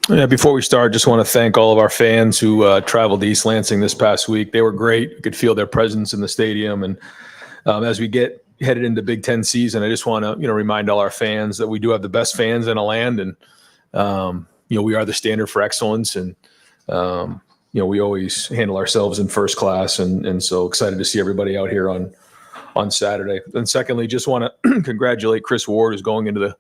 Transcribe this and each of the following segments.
Yeah, before we start, just want to thank all of our fans who traveled to East Lansing this past week. They were great. You could feel their presence in the stadium. And as we get headed into Big Ten season, I just want to, remind all our fans that we do have the best fans in the land. And, we are the standard for excellence. And, we always handle ourselves in first class. And so excited to see everybody out here on Saturday. And secondly, just want to congratulate Chris Ward, who's going into the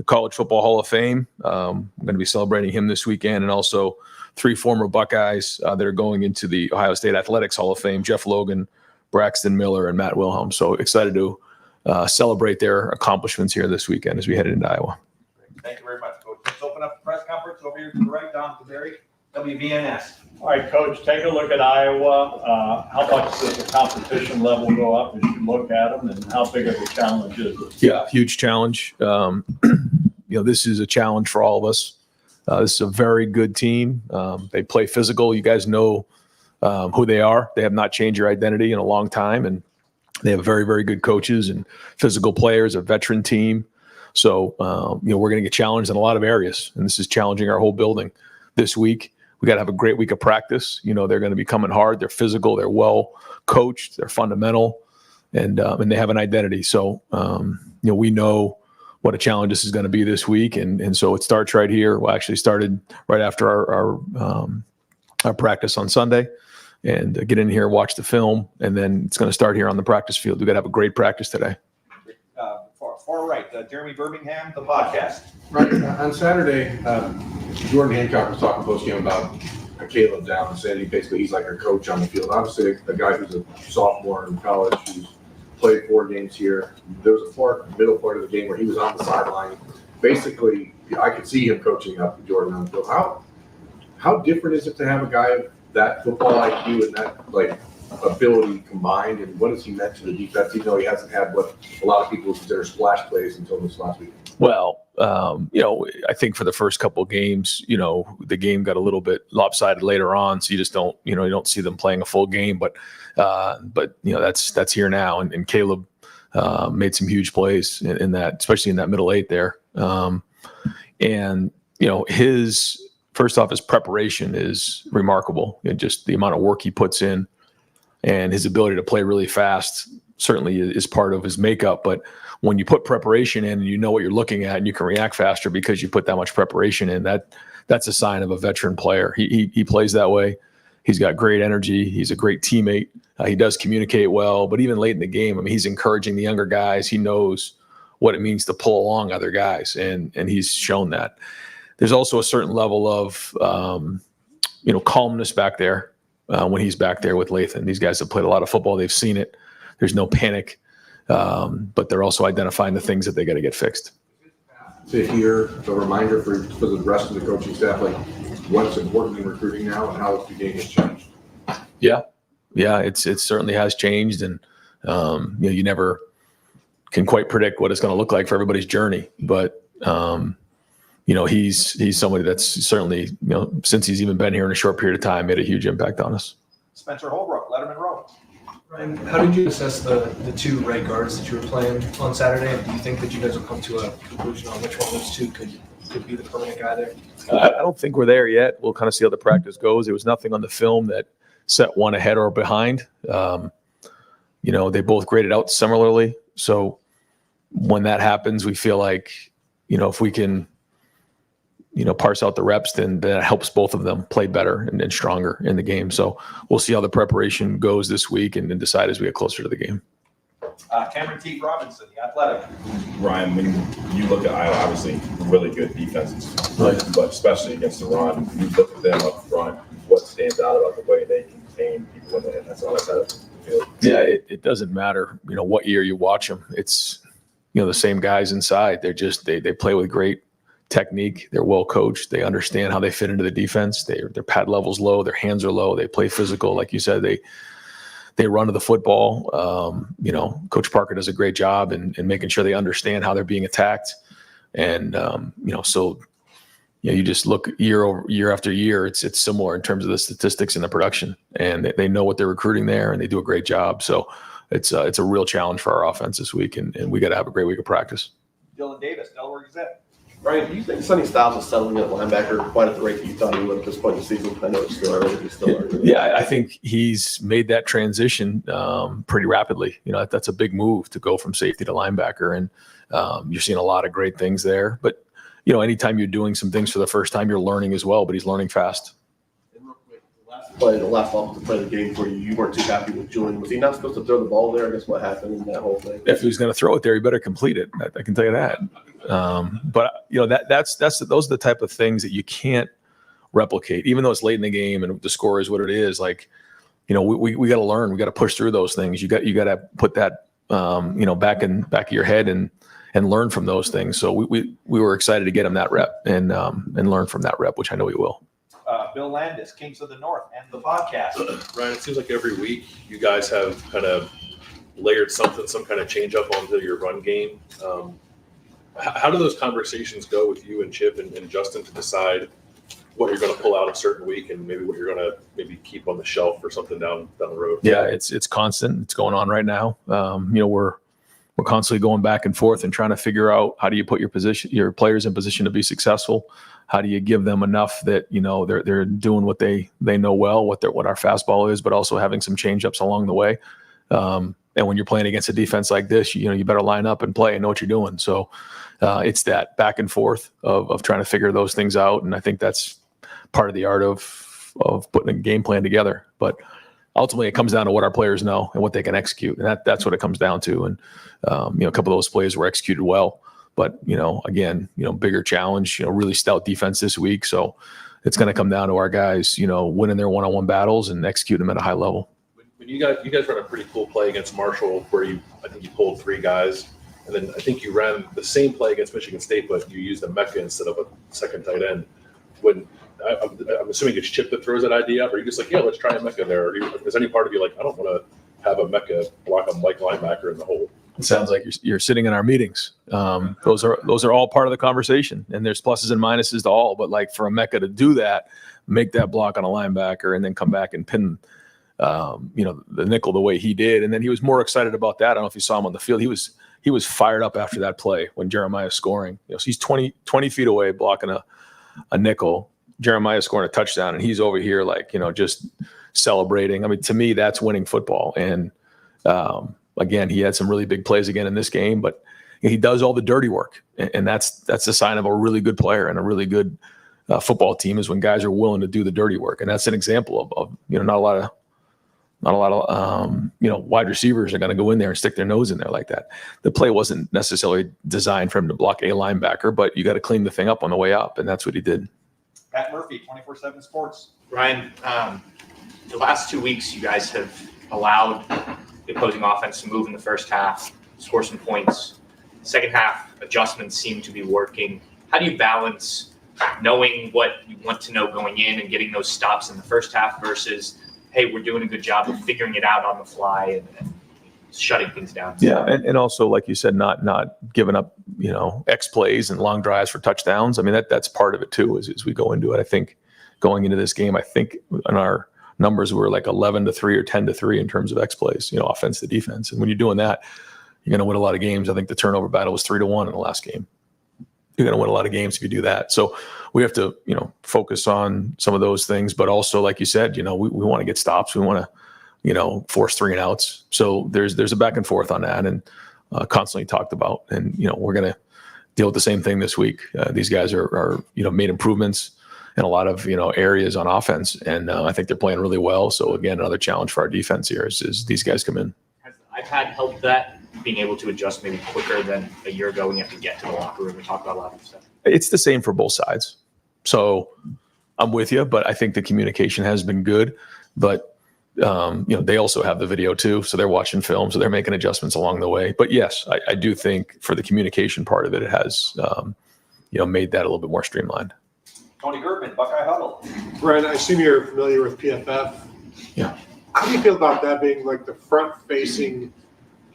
College Football Hall of Fame. I'm going to be celebrating him this weekend, and also 3 former Buckeyes that are going into the Ohio State Athletics Hall of Fame: Jeff Logan, Braxton Miller, and Matt Wilhelm. So excited to celebrate their accomplishments here this weekend as we head into Iowa. Thank you very much, Coach. Let's open up the press conference over here to the right, Don Caberry, WVNS. All right, Coach, take a look at Iowa. How much does the competition level go up as you look at them, and how big of a challenge is it? Yeah, huge challenge. This is a challenge for all of us. This is a very good team. They play physical. You guys know who they are. They have not changed their identity in a long time, and they have very, very good coaches and physical players, a veteran team. So, we're going to get challenged in a lot of areas, and this is challenging our whole building this week. We got to have a great week of practice. They're going to be coming hard. They're physical. They're well coached. They're fundamental, and they have an identity. So, we know what a challenge this is going to be this week. And so it starts right here. Well, actually started right after our practice on Sunday, and get in here, watch the film, and then it's going to start here on the practice field. We got to have a great practice today. Far right, Jeremy Birmingham, the podcast. Right, on Saturday, Jordan Hancock was talking post-game about Caleb Down and said he's like a coach on the field. Obviously, a guy who's a sophomore in college who's played 4 games here. There was a middle part of the game where he was on the sideline. Basically, I could see him coaching up Jordan on the field. How different is it to have a guy of that football IQ and that ability combined, and what has he meant to the defense, even though he hasn't had what a lot of people consider splash plays until this last week? Well, I think for the first couple of games, the game got a little bit lopsided later on, so you just don't, you don't see them playing a full game. But that's here now, and Caleb made some huge plays in that, especially in that middle 8 there. His first off, his preparation is remarkable, and just the amount of work he puts in, and his ability to play really fast certainly is part of his makeup. But when you put preparation in and you know what you're looking at and you can react faster because you put that much preparation in, that's a sign of a veteran player. He plays that way. He's got great energy. He's a great teammate. He does communicate well, but even late in the game, he's encouraging the younger guys. He knows what it means to pull along other guys, and he's shown that. There's also a certain level of calmness back there when he's back there with Lathan. These guys have played a lot of football. They've seen it. There's no panic, but they're also identifying the things that they got to get fixed. To hear a reminder for the rest of the coaching staff, what's important in recruiting now and how the game has changed. Yeah, it certainly has changed, and you never can quite predict what it's going to look like for everybody's journey. But he's somebody that's certainly, since he's even been here in a short period of time, made a huge impact on us. Spencer Holbrook, Letterman Row. Ryan, how did you assess the 2 right guards that you were playing on Saturday? And do you think that you guys will come to a conclusion on which one of those 2 could be the permanent guy there? I don't think we're there yet. We'll kind of see how the practice goes. There was nothing on the film that set one ahead or behind. They both graded out similarly. So when that happens, we feel like, if we can, parse out the reps, then that helps both of them play better and stronger in the game. So we'll see how the preparation goes this week and then decide as we get closer to the game. Cameron T. Robinson, the Athletic. Ryan, when you look at Iowa, obviously really good defenses, right? But especially against the run, you look at them up front, what stands out about the way they contain people in the NFL side of the field? Yeah, it doesn't matter, what year you watch them. It's, the same guys inside. They're just, they play with great technique. They're well coached. They understand how they fit into the defense. Their pad level's low. Their hands are low. They play physical. Like you said, they run to the football. Coach Parker does a great job in making sure they understand how they're being attacked. And, you just look year after year, it's similar in terms of the statistics and the production, and they know what they're recruiting there, and they do a great job. So it's a real challenge for our offense this week, and we got to have a great week of practice. Dylan Davis, Delaware Gazette. Ryan, do you think Sonny Styles is settling at linebacker quite at the rate that you thought he would at this point in the season? I know it's still early, but he's still early. Yeah, I think he's made that transition pretty rapidly. That's a big move to go from safety to linebacker, and you're seeing a lot of great things there. But anytime you're doing some things for the first time, you're learning as well. But he's learning fast. And real quick, the last offensive play of the game for you, you weren't too happy with Julian. Was he not supposed to throw the ball there? I guess what happened in that whole thing? If he was going to throw it there, he better complete it. I can tell you that. But those are the type of things that you can't replicate, even though it's late in the game and the score is what it is. Like, we got to learn. We got to push through those things. You got to put that back of your head and learn from those things. So we were excited to get him that rep and learn from that rep, which I know he will. Bill Landis, Kings of the North, and the podcast. Ryan, it seems like every week you guys have kind of layered some kind of change up onto your run game. How do those conversations go with you and Chip and Justin to decide what you're going to pull out a certain week and maybe what you're going to maybe keep on the shelf or something down the road? Yeah, it's constant. It's going on right now. We're constantly going back and forth and trying to figure out how do you put your players in position to be successful. How do you give them enough that they're doing what they know well, what our fastball is, but also having some change ups along the way. And when you're playing against a defense like this, you better line up and play and know what you're doing. So it's that back and forth of trying to figure those things out. And I think that's part of the art of putting a game plan together. But ultimately, it comes down to what our players know and what they can execute. And that's what it comes down to. And, a couple of those plays were executed well. But, again, bigger challenge, really stout defense this week. So it's going to come down to our guys, winning their one-on-one battles and executing them at a high level. When you guys run a pretty cool play against Marshall where I think you pulled 3 guys. And then I think you ran the same play against Michigan State, but you used a Mecca instead of a second tight end. I'm assuming it's Chip that throws that idea up, or you just like, yeah, let's try a Mecca there. Or is any part of you like, I don't want to have a Mecca block a Mike linebacker in the hole? It sounds like you're sitting in our meetings. Those are all part of the conversation, and there's pluses and minuses to all. But like for a Mecca to do that, make that block on a linebacker, and then come back and pin, the nickel the way he did, and then he was more excited about that. I don't know if you saw him on the field. He was fired up after that play when Jeremiah's scoring. So he's 20 feet away blocking a nickel. Jeremiah's scoring a touchdown, and he's over here like just celebrating. I mean, to me, that's winning football. And again, he had some really big plays again in this game, but he does all the dirty work, and that's a sign of a really good player and a really good football team is when guys are willing to do the dirty work. And that's an example of not a lot of wide receivers are going to go in there and stick their nose in there like that. The play wasn't necessarily designed for him to block a linebacker, but you got to clean the thing up on the way up, and that's what he did. Pat Murphy, 24/7 Sports. Ryan, the last 2 weeks you guys have allowed the opposing offense to move in the first half, score some points. Second half adjustments seem to be working. How do you balance knowing what you want to know going in and getting those stops in the first half versus, hey, we're doing a good job of figuring it out on the fly and shutting things down? Yeah, and also, like you said, not giving up, X plays and long drives for touchdowns. I mean, that's part of it too, as we go into it. I think going into this game, I think in our numbers were like 11-3 or 10-3 in terms of X plays, offense to defense. And when you're doing that, you're going to win a lot of games. I think the turnover battle was 3-1 in the last game. You're going to win a lot of games if you do that. So we have to, focus on some of those things, but also, like you said, we want to get stops. We want to, force 3 and outs. So there's a back and forth on that, and constantly talked about. And we're going to deal with the same thing this week. These guys are made improvements in a lot of areas on offense, and I think they're playing really well. So again, another challenge for our defense here is these guys come in. Has the iPad helped that, being able to adjust maybe quicker than a year ago when you have to get to the locker room and talk about a lot of stuff? It's the same for both sides. So I'm with you, but I think the communication has been good. But they also have the video too, so they're watching film, so they're making adjustments along the way. But yes, I do think for the communication part of it, it has made that a little bit more streamlined. Tony Gertman, Buckeye Huddle. Ryan, I assume you're familiar with PFF. Yeah. How do you feel about that being like the front-facing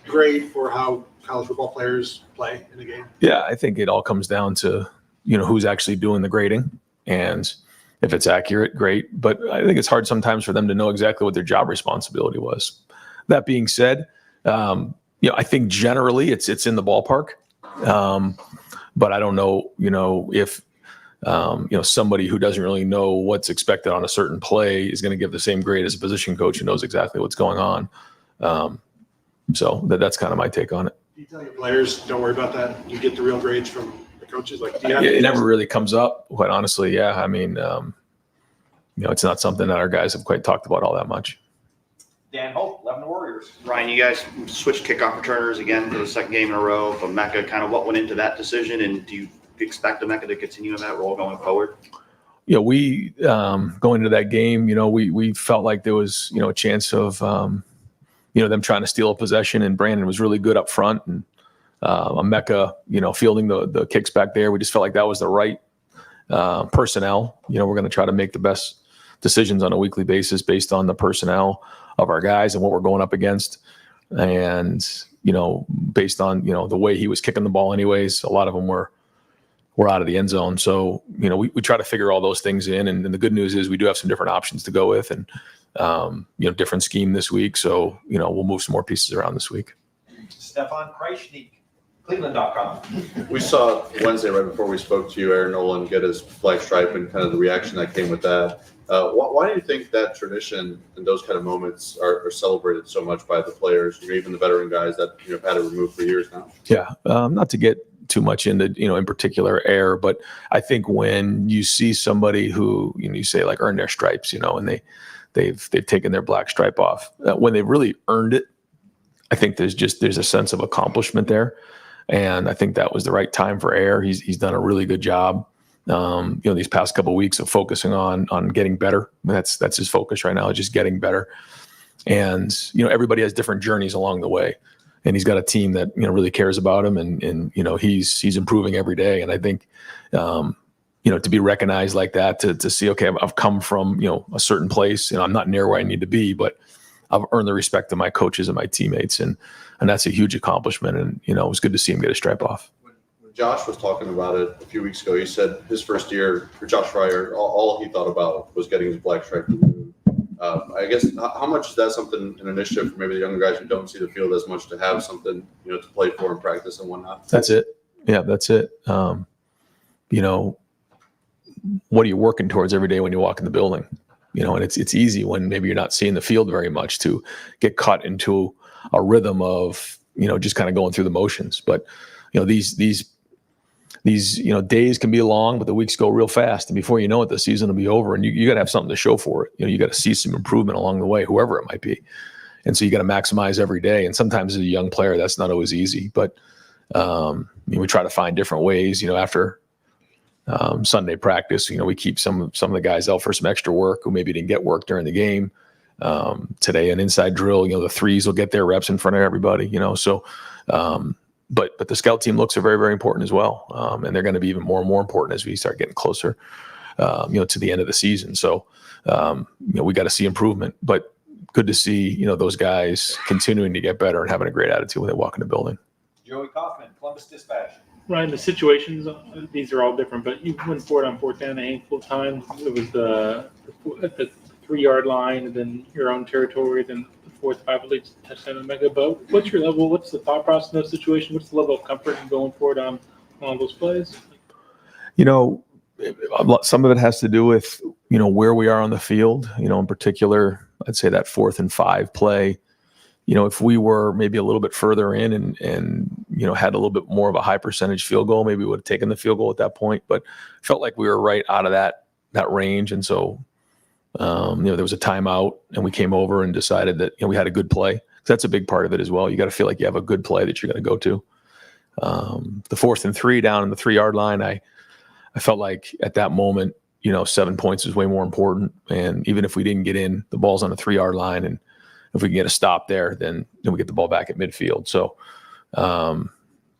grade for how college football players play in the game? Yeah, I think it all comes down to who's actually doing the grading, and if it's accurate, great. But I think it's hard sometimes for them to know exactly what their job responsibility was. That being said, I think generally it's in the ballpark. But I don't know, if, somebody who doesn't really know what's expected on a certain play is going to give the same grade as a position coach who knows exactly what's going on. So that's kind of my take on it. Do you tell your players, don't worry about that? You get the real grades from the coaches? Like, do you have It never really comes up, quite honestly. Yeah. I mean, it's not something that our guys have quite talked about all that much. Dan Hope, 11 Warriors. Ryan, you guys switched kickoff returners again for the second game in a row from Mecca. Kind of what went into that decision, and do you expect Mecca to continue in that role going forward? We going into that game, we felt like there was, a chance of, them trying to steal a possession, and Brandon was really good up front, and Mecca, fielding the kicks back there. We just felt like that was the right personnel. We're going to try to make the best decisions on a weekly basis based on the personnel of our guys and what we're going up against. And, based on, the way he was kicking the ball anyways, a lot of them were out of the end zone. So, we try to figure all those things in. And the good news is we do have some different options to go with, and, different scheme this week. So, we'll move some more pieces around this week. Stefan Kreisnig, Cleveland.com. We saw Wednesday, right before we spoke to you, Aaron Nolan get his flag stripe and kind of the reaction that came with that. Why do you think that tradition and those kind of moments are celebrated so much by the players, even the veteran guys that have had it removed for years now? Yeah, not to get too much into in particular air, but I think when you see somebody who you say like earn their stripes, and they've taken their black stripe off when they really earned it, I think there's a sense of accomplishment there, and I think that was the right time for Air. He's done a really good job. These past couple of weeks of focusing on getting better. That's his focus right now, just getting better. And, everybody has different journeys along the way, and he's got a team that, really cares about him, and he's improving every day. And I think, to be recognized like that, to see, okay, I've come from, a certain place, I'm not near where I need to be, but I've earned the respect of my coaches and my teammates. And that's a huge accomplishment. And, it was good to see him get a stripe off. Josh was talking about it a few weeks ago. He said his first year for Josh Fryer, all he thought about was getting his black stripe removed. I guess how much is that something, an initiative for maybe the younger guys who don't see the field as much to have something, to play for and practice and whatnot? That's it. Yeah, that's it. What are you working towards every day when you walk in the building? And it's easy when maybe you're not seeing the field very much to get caught into a rhythm of, just kind of going through the motions. But, these days can be long, but the weeks go real fast. And before you know it, the season will be over, and you got to have something to show for it. You got to see some improvement along the way, whoever it might be. And so you got to maximize every day. And sometimes as a young player, that's not always easy, but we try to find different ways, after Sunday practice, we keep some of the guys out for some extra work who maybe didn't get work during the game. Today, an inside drill, the threes will get their reps in front of everybody, so, but the scout team looks are very, very important as well. And they're going to be even more and more important as we start getting closer, to the end of the season. So, we got to see improvement, but good to see, those guys continuing to get better and having a great attitude when they walk in the building. Joey Kaufman, Columbus Dispatch. Ryan, the situations, these are all different, but you went for it on fourth down a handful of times. It was at the 3-yard line, and then your own territory, then the fourth 5-lead touchdown in Mecca. But what's your level? What's the thought process in those situations? What's the level of comfort in going for it on those plays? Some of it has to do with, where we are on the field. In particular, I'd say that 4th and 5 play. If we were maybe a little bit further in and had a little bit more of a high percentage field goal, maybe we would have taken the field goal at that point, but felt like we were right out of that range. And so, there was a timeout, and we came over and decided that, we had a good play. That's a big part of it as well. You got to feel like you have a good play that you're going to go to. The 4th and 3 down in the 3-yard line, I felt like at that moment, 7 points is way more important. And even if we didn't get in, the ball's on the 3-yard line, and if we can get a stop there, then we get the ball back at midfield. So,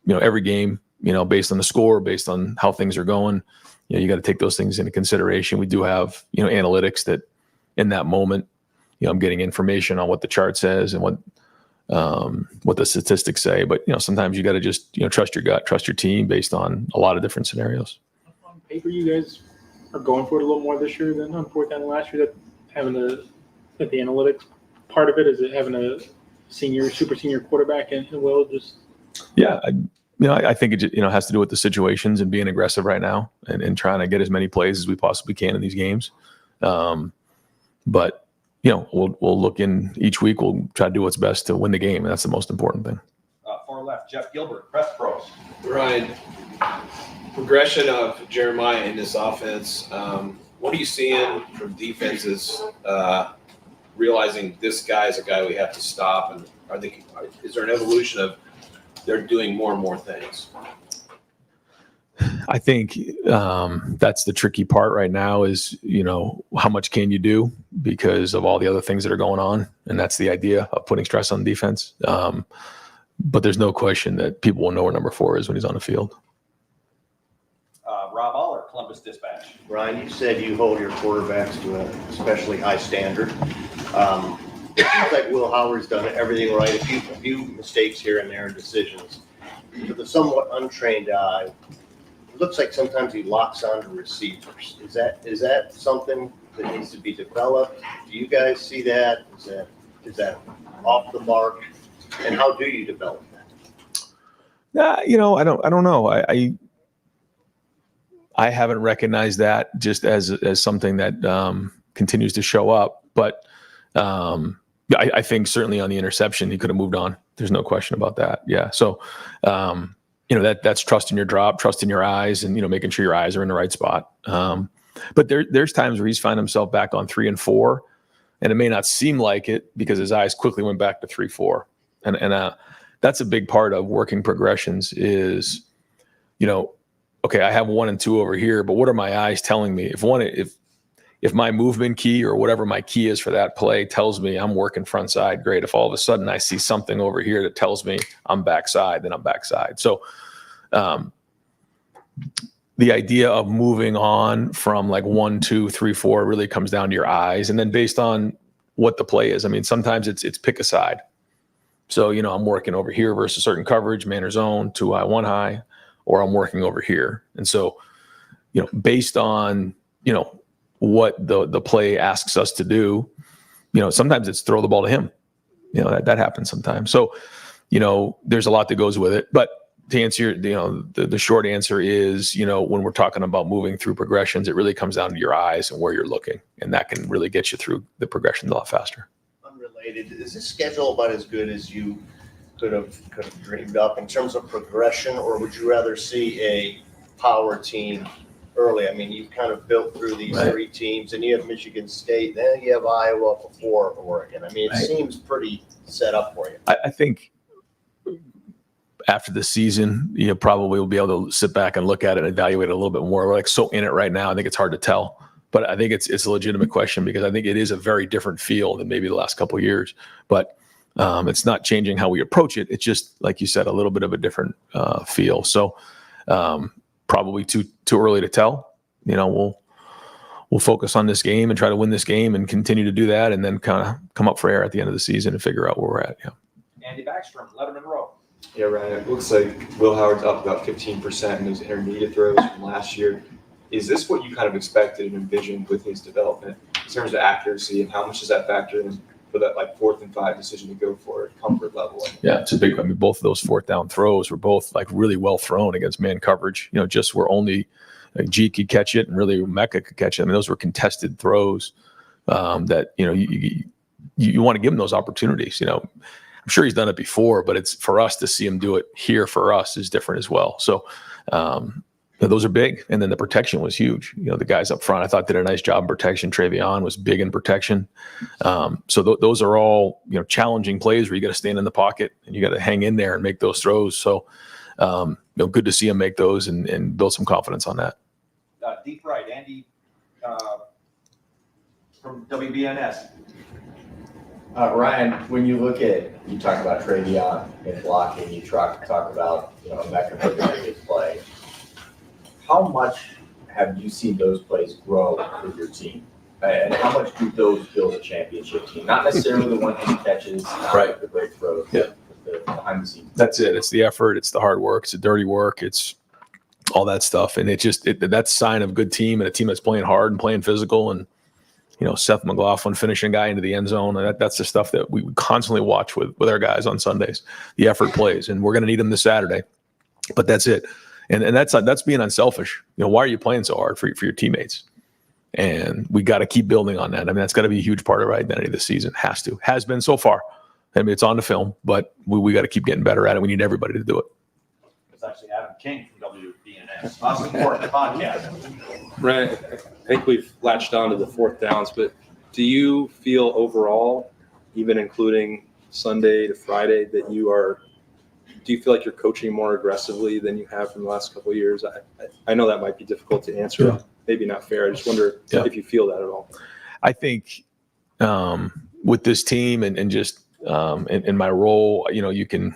every game, based on the score, based on how things are going, you got to take those things into consideration. We do have, analytics that in that moment, I'm getting information on what the chart says and what the statistics say. But, sometimes you got to just, trust your gut, trust your team based on a lot of different scenarios. On paper, you guys are going for it a little more this year than on fourth down last year. That having the analytics part of it, is it having super senior quarterback and Will just. Yeah, I think it has to do with the situations and being aggressive right now and trying to get as many plays as we possibly can in these games. But we'll look in each week. We'll try to do what's best to win the game, and that's the most important thing. Far left, Jeff Gilbert, Press Pros. Ryan, progression of Jeremiah in this offense. What are you seeing from defenses realizing this guy is a guy we have to stop? And is there an evolution of they're doing more and more things? I think that's the tricky part right now is, how much can you do because of all the other things that are going on? And that's the idea of putting stress on defense. But there's no question that people will know where number 4 is when he's on the field. Rob Aller, Columbus Dispatch. Ryan, you said you hold your quarterbacks to an especially high standard. It seems like Will Howard's done everything right. A few mistakes here and there in decisions. To the somewhat untrained eye, it looks like sometimes he locks onto receivers. Is that something that needs to be developed? Do you guys see that? Is that off the mark? And how do you develop that? I don't know. I haven't recognized that just as something that continues to show up. But I think certainly on the interception, he could have moved on. There's no question about that. Yeah. So, that's trust in your drop, trust in your eyes, and, making sure your eyes are in the right spot. But there's times where he's found himself back on 3 and 4, and it may not seem like it because his eyes quickly went back to 3-4. And that's a big part of working progressions is, okay, I have 1 and 2 over here, but what are my eyes telling me? If my movement key or whatever my key is for that play tells me I'm working front side, great. If all of a sudden I see something over here that tells me I'm backside, then I'm backside. So the idea of moving on from like 1, 2, 3, 4 really comes down to your eyes. And then based on what the play is, I mean, sometimes it's pick a side. So, I'm working over here versus certain coverage, man or zone, 2 high, 1 high, or I'm working over here. And so, based on, what the play asks us to do, sometimes it's throw the ball to him. That happens sometimes. So, there's a lot that goes with it. But to answer the short answer is, when we're talking about moving through progressions, it really comes down to your eyes and where you're looking. And that can really get you through the progression a lot faster. Unrelated, is this schedule about as good as you could have dreamed up in terms of progression, or would you rather see a power team early? I mean, you've kind of built through these 3 teams, and you have Michigan State, then you have Iowa before Oregon. I mean, it seems pretty set up for you. I think after the season, you probably will be able to sit back and look at it and evaluate it a little bit more. We're like so in it right now. I think it's hard to tell. But I think it's a legitimate question because I think it is a very different feel than maybe the last couple of years. But it's not changing how we approach it. It's just, like you said, a little bit of a different feel. So probably too early to tell. We'll focus on this game and try to win this game and continue to do that, and then kind of come up for air at the end of the season and figure out where we're at. Yeah. Andy Backstrom, Letterman Row. Yeah, Ryan, it looks like Will Howard's up about 15% in those intermediate throws from last year. Is this what you kind of expected and envisioned with his development in terms of accuracy, and how much does that factor in for that 4th and 5 decision to go for it, comfort level? Yeah, it's a big. I mean, both of those 4th down throws were both really well thrown against man coverage. Just where only G could catch it and really Mecca could catch it. I mean, those were contested throws that you want to give him those opportunities. I'm sure he's done it before, but it's for us to see him do it here for us is different as well. So. Those are big. And then the protection was huge. The guys up front, I thought did a nice job in protection. Travion was big in protection. So those are all, challenging plays where you got to stand in the pocket and you got to hang in there and make those throws. So, good to see him make those and build some confidence on that. Deep right, Andy from WBNS. Ryan, when you talk about Travion and blocking, you talk about, Mecca preparing his play. How much have you seen those plays grow with your team? And how much do those build a championship team? Not necessarily the one who catches, not the great throws, but the behind the scenes. That's it. It's the effort. It's the hard work. It's the dirty work. It's all that stuff. And that's a sign of a good team and a team that's playing hard and playing physical. And Seth McLaughlin finishing guy into the end zone. And that's the stuff that we constantly watch with our guys on Sundays, the effort plays. And we're going to need them this Saturday. But that's it. And that's being unselfish. Why are you playing so hard for your teammates? And we got to keep building on that. I mean, that's got to be a huge part of our identity this season. Has been so far. I mean, it's on the film, but we got to keep getting better at it. We need everybody to do it. It's actually Adam King from WBNS. Awesome podcast. Right. I think we've latched on to the fourth downs, but do you feel overall, even including Sunday to Friday, do you feel like you're coaching more aggressively than you have from the last couple of years? I know that might be difficult to answer. Yeah. Maybe not fair. I just wonder if you feel that at all. I think with this team and just in my role, you can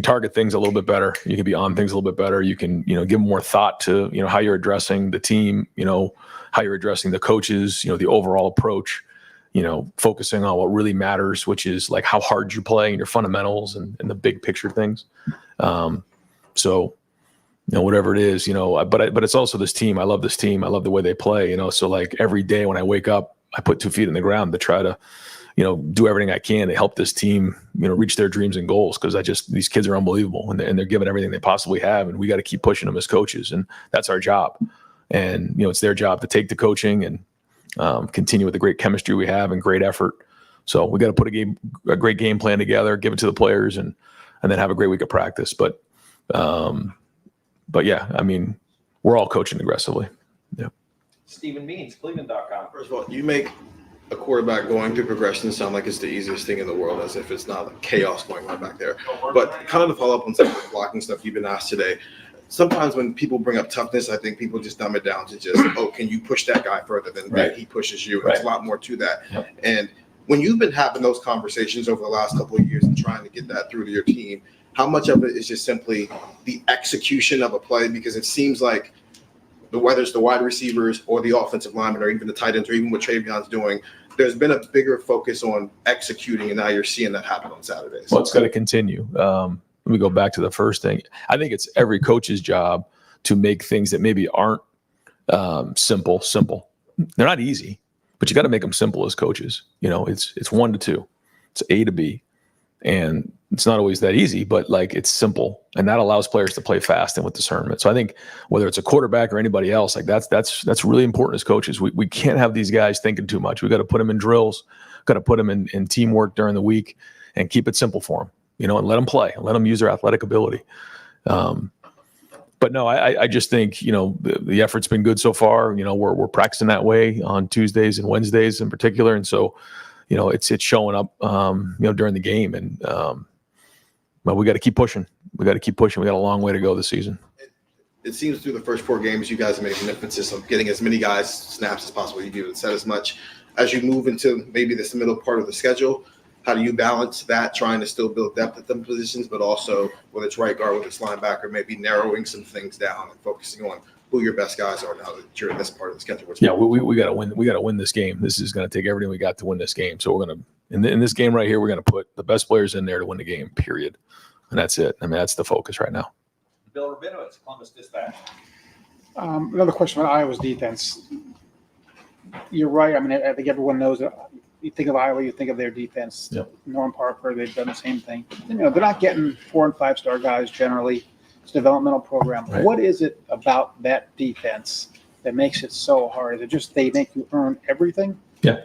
target things a little bit better. You can be on things a little bit better. You can, give more thought to, how you're addressing the team, how you're addressing the coaches, the overall approach, focusing on what really matters, which is like how hard you play and your fundamentals and the big picture things. So, whatever it is, but it's also this team. I love this team. I love the way they play, so like every day when I wake up, I put 2 feet in the ground to try to, do everything I can to help this team, reach their dreams and goals. Cause these kids are unbelievable and they're giving everything they possibly have. And we got to keep pushing them as coaches. And that's our job. And, it's their job to take the coaching and continue with the great chemistry we have and great effort. So we got to put a great game plan together, give it to the players and then have a great week of practice. But yeah, I mean, we're all coaching aggressively. Yeah. Stephen Means, Cleveland.com. First of all, you make a quarterback going through progression sound like it's the easiest thing in the world, as if it's not like chaos going on back there. But kind of to follow up on some of the blocking stuff you've been asked today, sometimes when people bring up toughness, I think people just dumb it down to just, can you push that guy further than he pushes you? There's a lot more to that. Yep. And when you've been having those conversations over the last couple of years and trying to get that through to your team, how much of it is just simply the execution of a play? Because it seems like whether it's the wide receivers or the offensive linemen or even the tight ends or even what Travion's doing, there's been a bigger focus on executing, and now you're seeing that happen on Saturdays. Well, it's got to continue. Let me go back to the first thing. I think it's every coach's job to make things that maybe aren't simple. They're not easy, but you got to make them simple as coaches. It's 1 to 2, it's A to B, and it's not always that easy, but like it's simple, and that allows players to play fast and with discernment. So I think whether it's a quarterback or anybody else, like that's really important as coaches. We can't have these guys thinking too much. We got to put them in drills, got to put them in teamwork during the week, and keep it simple for them. And let them play, and let them use their athletic ability. But no, I just think the effort's been good so far. We're practicing that way on Tuesdays and Wednesdays in particular, and so it's showing up during the game, and but we got to keep pushing. We got a long way to go this season. It seems through the first 4 games, you guys have made an emphasis of getting as many guys snaps as possible. You've even said as much. As you move into maybe this middle part of the schedule, how do you balance that, trying to still build depth at them positions, but also whether it's right guard, whether it's linebacker, maybe narrowing some things down and focusing on who your best guys are now that you're in this part of the schedule? Yeah, we got to win. We got to win this game. This is going to take everything we got to win this game. So we're going to in this game right here, we're going to put the best players in there to win the game. Period. And that's it. I mean, that's the focus right now. Bill Rabinowitz, Columbus Dispatch. Another question about Iowa's defense. You're right. I mean, I think everyone knows that. You think of Iowa, you think of their defense. Yep. Norm Parker, they've done the same thing. They're not getting 4- and 5-star guys generally. It's a developmental program. Right. What is it about that defense that makes it so hard? Is it just they make you earn everything? Yeah,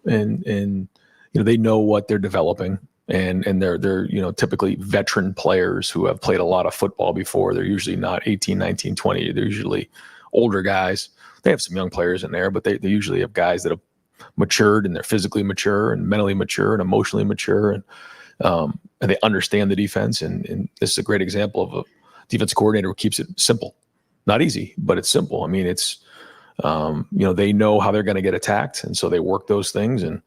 and they know what they're developing, and they're typically veteran players who have played a lot of football before. They're usually not 18, 19, 20. They're usually older guys. They have some young players in there, but they usually have guys that have matured, and they're physically mature and mentally mature and emotionally mature, and they understand the defense. And this is a great example of a defense coordinator who keeps it simple, not easy, but it's simple. I mean, it's they know how they're going to get attacked, and so they work those things, and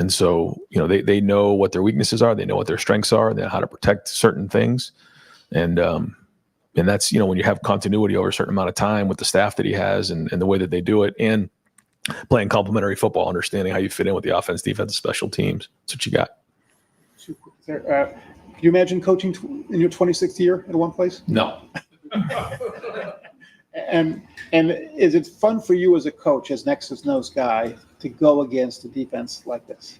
so they know what their weaknesses are, they know what their strengths are, they know how to protect certain things, and that's when you have continuity over a certain amount of time with the staff that he has and the way that they do it, and playing complementary football, understanding how you fit in with the offense, defense, special teams. That's what you got. Can you imagine coaching in your 26th year at one place? No. And is it fun for you as a coach, as Nexus nose guy, to go against a defense like this?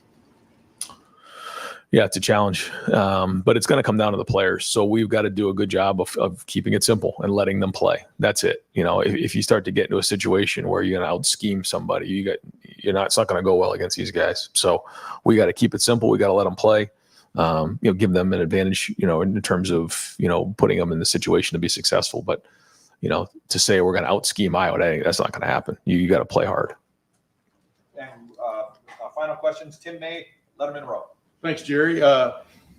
Yeah, it's a challenge, but it's going to come down to the players. So we've got to do a good job of keeping it simple and letting them play. That's it. You know, if you start to get into a situation where you're going to out scheme somebody, it's not going to go well against these guys. So we got to keep it simple. We got to let them play. Give them an advantage. In terms of putting them in the situation to be successful. But to say we're going to out scheme Iowa, that's not going to happen. You got to play hard. And final questions, Tim May, Letterman Row. Thanks, Jerry.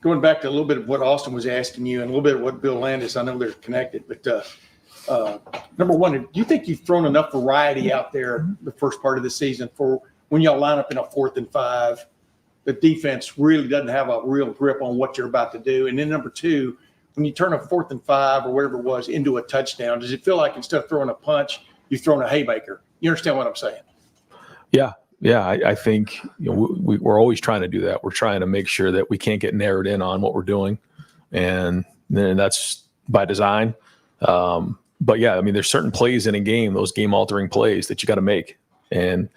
Going back to a little bit of what Austin was asking you and a little bit of what Bill Landis, I know they're connected, but number one, do you think you've thrown enough variety out there the first part of the season for when y'all line up in a 4th and 5, the defense really doesn't have a real grip on what you're about to do? And then number two, when you turn a 4th and 5 or whatever it was into a touchdown, does it feel like instead of throwing a punch, you've thrown a haymaker? You understand what I'm saying? Yeah, I think we're always trying to do that. We're trying to make sure that we can't get narrowed in on what we're doing, and then that's by design. But yeah, I mean, there's certain plays in a game, those game-altering plays that you got to make, and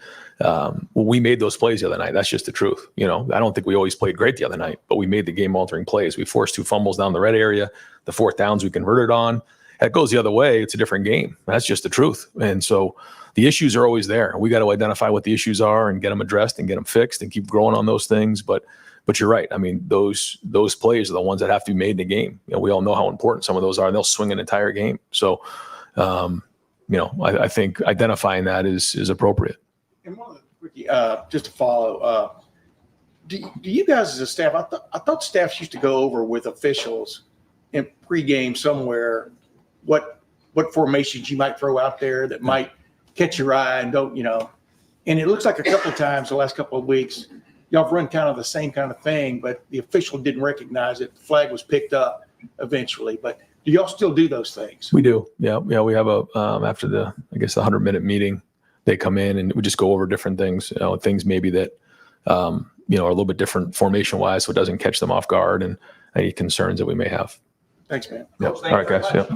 we made those plays the other night. That's just the truth. I don't think we always played great the other night, but we made the game-altering plays. We forced 2 fumbles down the red area. The 4th downs we converted on. That goes the other way. It's a different game. That's just the truth. And so the issues are always there. We got to identify what the issues are and get them addressed and get them fixed and keep growing on those things. But you're right. I mean, those plays are the ones that have to be made in the game. We all know how important some of those are, and they'll swing an entire game. So, I think identifying that is appropriate. And one of the Ricky, just to follow, do you guys as a staff? I thought staffs used to go over with officials in pregame somewhere what formations you might throw out there that might catch your eye and don't. And it looks like a couple of times the last couple of weeks, y'all have run kind of the same kind of thing, but the official didn't recognize it. The flag was picked up eventually, but do y'all still do those things? We do. Yeah. We have after the 100-minute meeting, they come in and we just go over different things, things maybe that, are a little bit different formation wise, so it doesn't catch them off guard and any concerns that we may have. Thanks, man. Yep. All right, guys. Yep.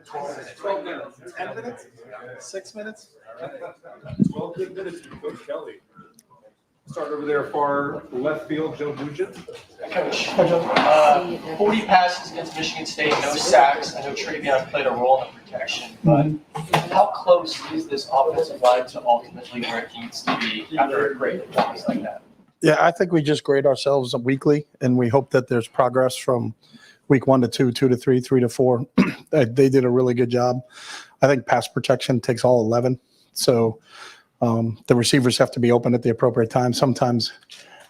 $12 minutes, 10 minutes, 6 minutes. 12 good minutes from Coach Kelly. Start over there far left field, Joe Nugent. Coach, 40 passes against Michigan State, no sacks. I know Travion played a role in the protection, but how close is this offensive line to ultimately where it needs to be after a great performance like that? Yeah, I think we just grade ourselves weekly, and we hope that there's progress from week 1 to 2, 2 to 3, 3 to 4. They did a really good job. I think pass protection takes all 11. So the receivers have to be open at the appropriate time. Sometimes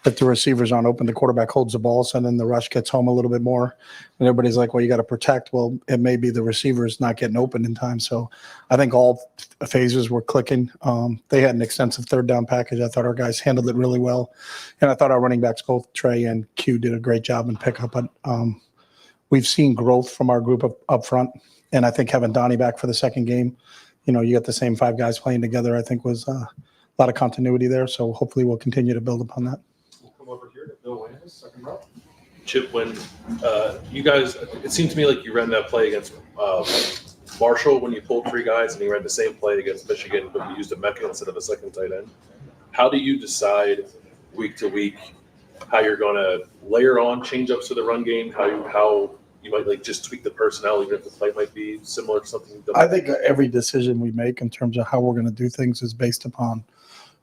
if the receivers aren't open, the quarterback holds the ball, so then the rush gets home a little bit more. And everybody's like, well, you got to protect. Well, it may be the receivers not getting open in time. So I think all phases were clicking. They had an extensive 3rd down package. I thought our guys handled it really well. And I thought our running backs, both Trey and Q, did a great job in pickup. But we've seen growth from our group up front. And I think having Donnie back for the 2nd game, you got the same 5 guys playing together, I think was a lot of continuity there. So hopefully we'll continue to build upon that. We'll come over here to Bill Landis, 2nd row. Chip, when you guys, it seemed to me like you ran that play against Marshall when you pulled 3 guys, and you ran the same play against Michigan, but you used a Mecca instead of a 2nd tight end. How do you decide week to week how you're going to layer on change-ups to the run game, how you might like just tweak the personnel, even if the play might be similar to something you've done? I think every decision we make in terms of how we're going to do things is based upon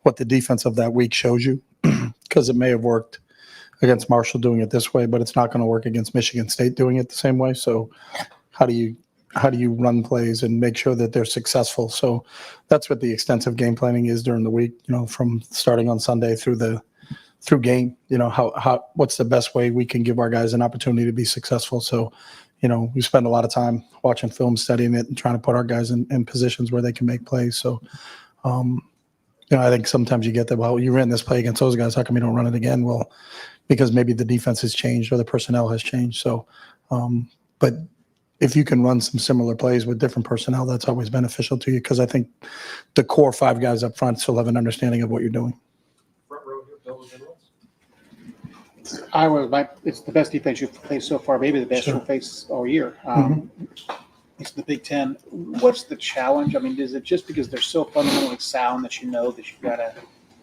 what the defense of that week shows you, because it may have worked against Marshall doing it this way, but it's not going to work against Michigan State doing it the same way. So how do you run plays and make sure that they're successful? So that's what the extensive game planning is during the week, from starting on Sunday through game, what's the best way we can give our guys an opportunity to be successful. So, we spend a lot of time watching film, studying it, and trying to put our guys in positions where they can make plays. So, I think sometimes you get that, well, you ran this play against those guys, how come you don't run it again? Well, because maybe the defense has changed or the personnel has changed. So, but if you can run some similar plays with different personnel, that's always beneficial to you, because I think the core 5 guys up front still have an understanding of what you're doing. Front row here, Bill and It's the best defense you've faced so far, maybe the best you'll face all year. It's the Big Ten. What's the challenge? I mean, is it just because they're so fundamentally sound that you've got to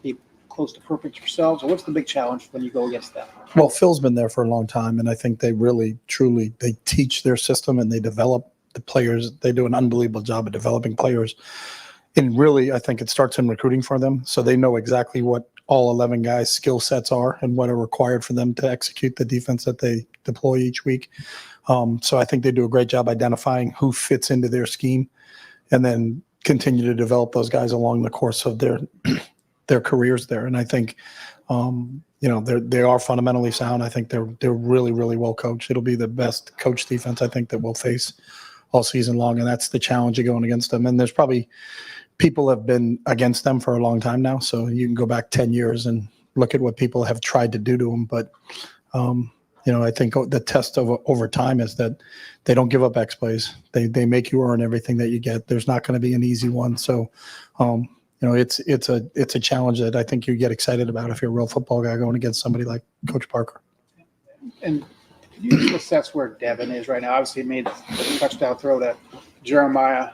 be close to perfect yourselves? Or what's the big challenge when you go against them? Well, Phil's been there for a long time, and I think they really, truly, they teach their system and they develop the players. They do an unbelievable job of developing players. And really, I think it starts in recruiting for them. So they know exactly what all 11 guys' skill sets are and what are required for them to execute the defense that they deploy each week. So I think they do a great job identifying who fits into their scheme, and then continue to develop those guys along the course of their careers there. And I think, they are fundamentally sound. I think they're really, really well coached. It'll be the best coach defense I think that we'll face all season long, and that's the challenge of going against them. And there's probably people have been against them for a long time now, so you can go back 10 years and look at what people have tried to do to them. But I think the test of over time is that they don't give up X plays. They make you earn everything that you get. There's not going to be an easy one. So, it's a challenge that I think you get excited about if you're a real football guy going against somebody like Coach Parker. And you just assess where Devin is right now. Obviously, he made the touchdown throw to Jeremiah.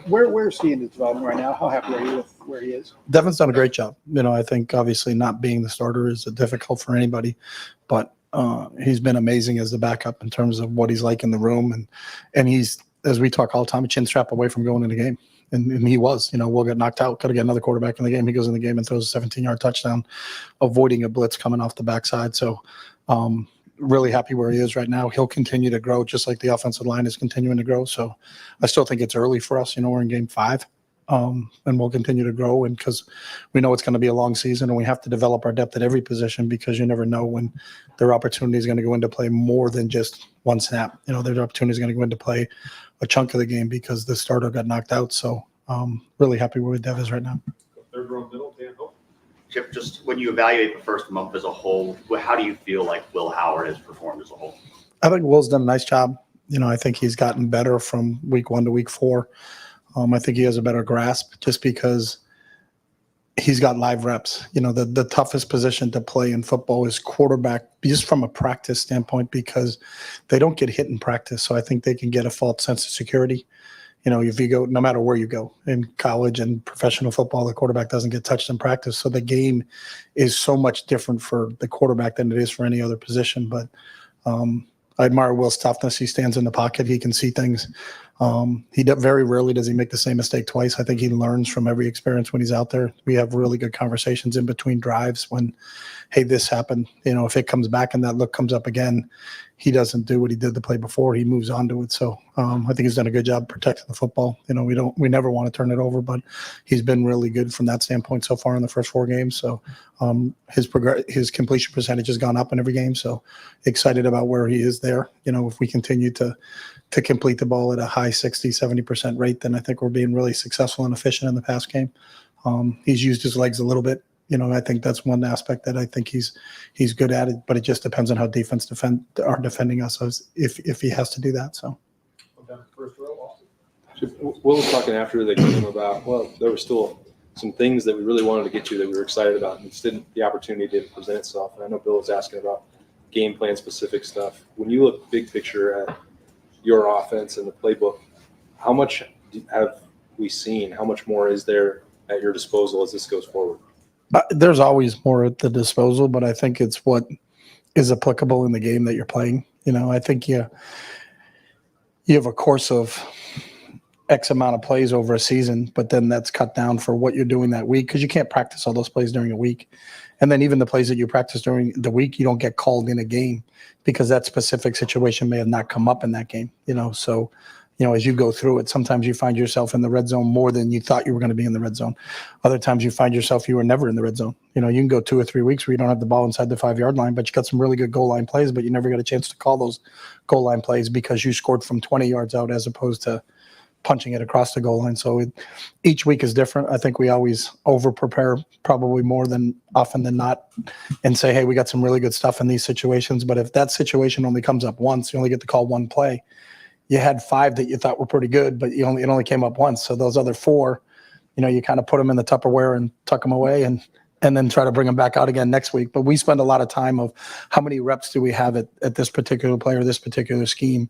Where's he in his development right now? How happy are you with where he is? Devin's done a great job. I think obviously not being the starter is difficult for anybody, but he's been amazing as the backup in terms of what he's like in the room. And he's, as we talk all the time, a chin strap away from going in the game. And he was, we'll get knocked out, got to get another quarterback in the game. He goes in the game and throws a 17-yard touchdown, avoiding a blitz coming off the backside. So really happy where he is right now. He'll continue to grow just like the offensive line is continuing to grow. So I still think it's early for us. We're in game 5, and we'll continue to grow. And because we know it's going to be a long season, and we have to develop our depth at every position, because you never know when their opportunity is going to go into play more than just one snap. Their opportunity is going to go into play a chunk of the game because the starter got knocked out. So really happy where Dev is right now. Third row middle, Dan Hope. Chip, just when you evaluate the first month as a whole, how do you feel like Will Howard has performed as a whole? I think Will's done a nice job. I think he's gotten better from week 1 to week 4. I think he has a better grasp just because he's got live reps. The toughest position to play in football is quarterback, just from a practice standpoint, because they don't get hit in practice. So I think they can get a false sense of security. If you go, no matter where you go in college and professional football, the quarterback doesn't get touched in practice. So the game is so much different for the quarterback than it is for any other position. But I admire Will's toughness. He stands in the pocket. He can see things. Very rarely does he make the same mistake twice. I think he learns from every experience when he's out there. We have really good conversations in between drives when, hey, this happened. If it comes back and that look comes up again, he doesn't do what he did the play before. He moves on to it. So I think he's done a good job protecting the football. We never want to turn it over, but he's been really good from that standpoint so far in the first 4 games. So his completion percentage has gone up in every game. So excited about where he is there. If we continue to complete the ball at a high 60, 70% rate, then I think we're being really successful and efficient in the pass game. He's used his legs a little bit. I think that's one aspect that I think he's good at it, but it just depends on how defense are defending us if he has to do that. So. First row, Austin. Will was talking after the game about, there were still some things that we really wanted to get to that we were excited about, and the opportunity didn't present itself. And I know Bill was asking about game plan specific stuff. When you look big picture at your offense and the playbook, how much have we seen? How much more is there at your disposal as this goes forward? There's always more at the disposal, but I think it's what is applicable in the game that you're playing. I think you have a course of X amount of plays over a season, but then that's cut down for what you're doing that week because you can't practice all those plays during a week. And then even the plays that you practice during the week, you don't get called in a game because that specific situation may have not come up in that game, So, as you go through it, sometimes you find yourself in the red zone more than you thought you were going to be in the red zone. Other times you find yourself you were never in the red zone. You can go 2 or 3 weeks where you don't have the ball inside the 5-yard line, but you got some really good goal line plays, but you never got a chance to call those goal line plays because you scored from 20 yards out as opposed to punching it across the goal line. So each week is different. I think we always over prepare probably more than often than not and say, hey, we got some really good stuff in these situations. But if that situation only comes up once, you only get to call one play. You had 5 that you thought were pretty good, but it only came up once. So those other 4, you kind of put them in the Tupperware and tuck them away and then try to bring them back out again next week. But we spend a lot of time of how many reps do we have at this particular player, this particular scheme.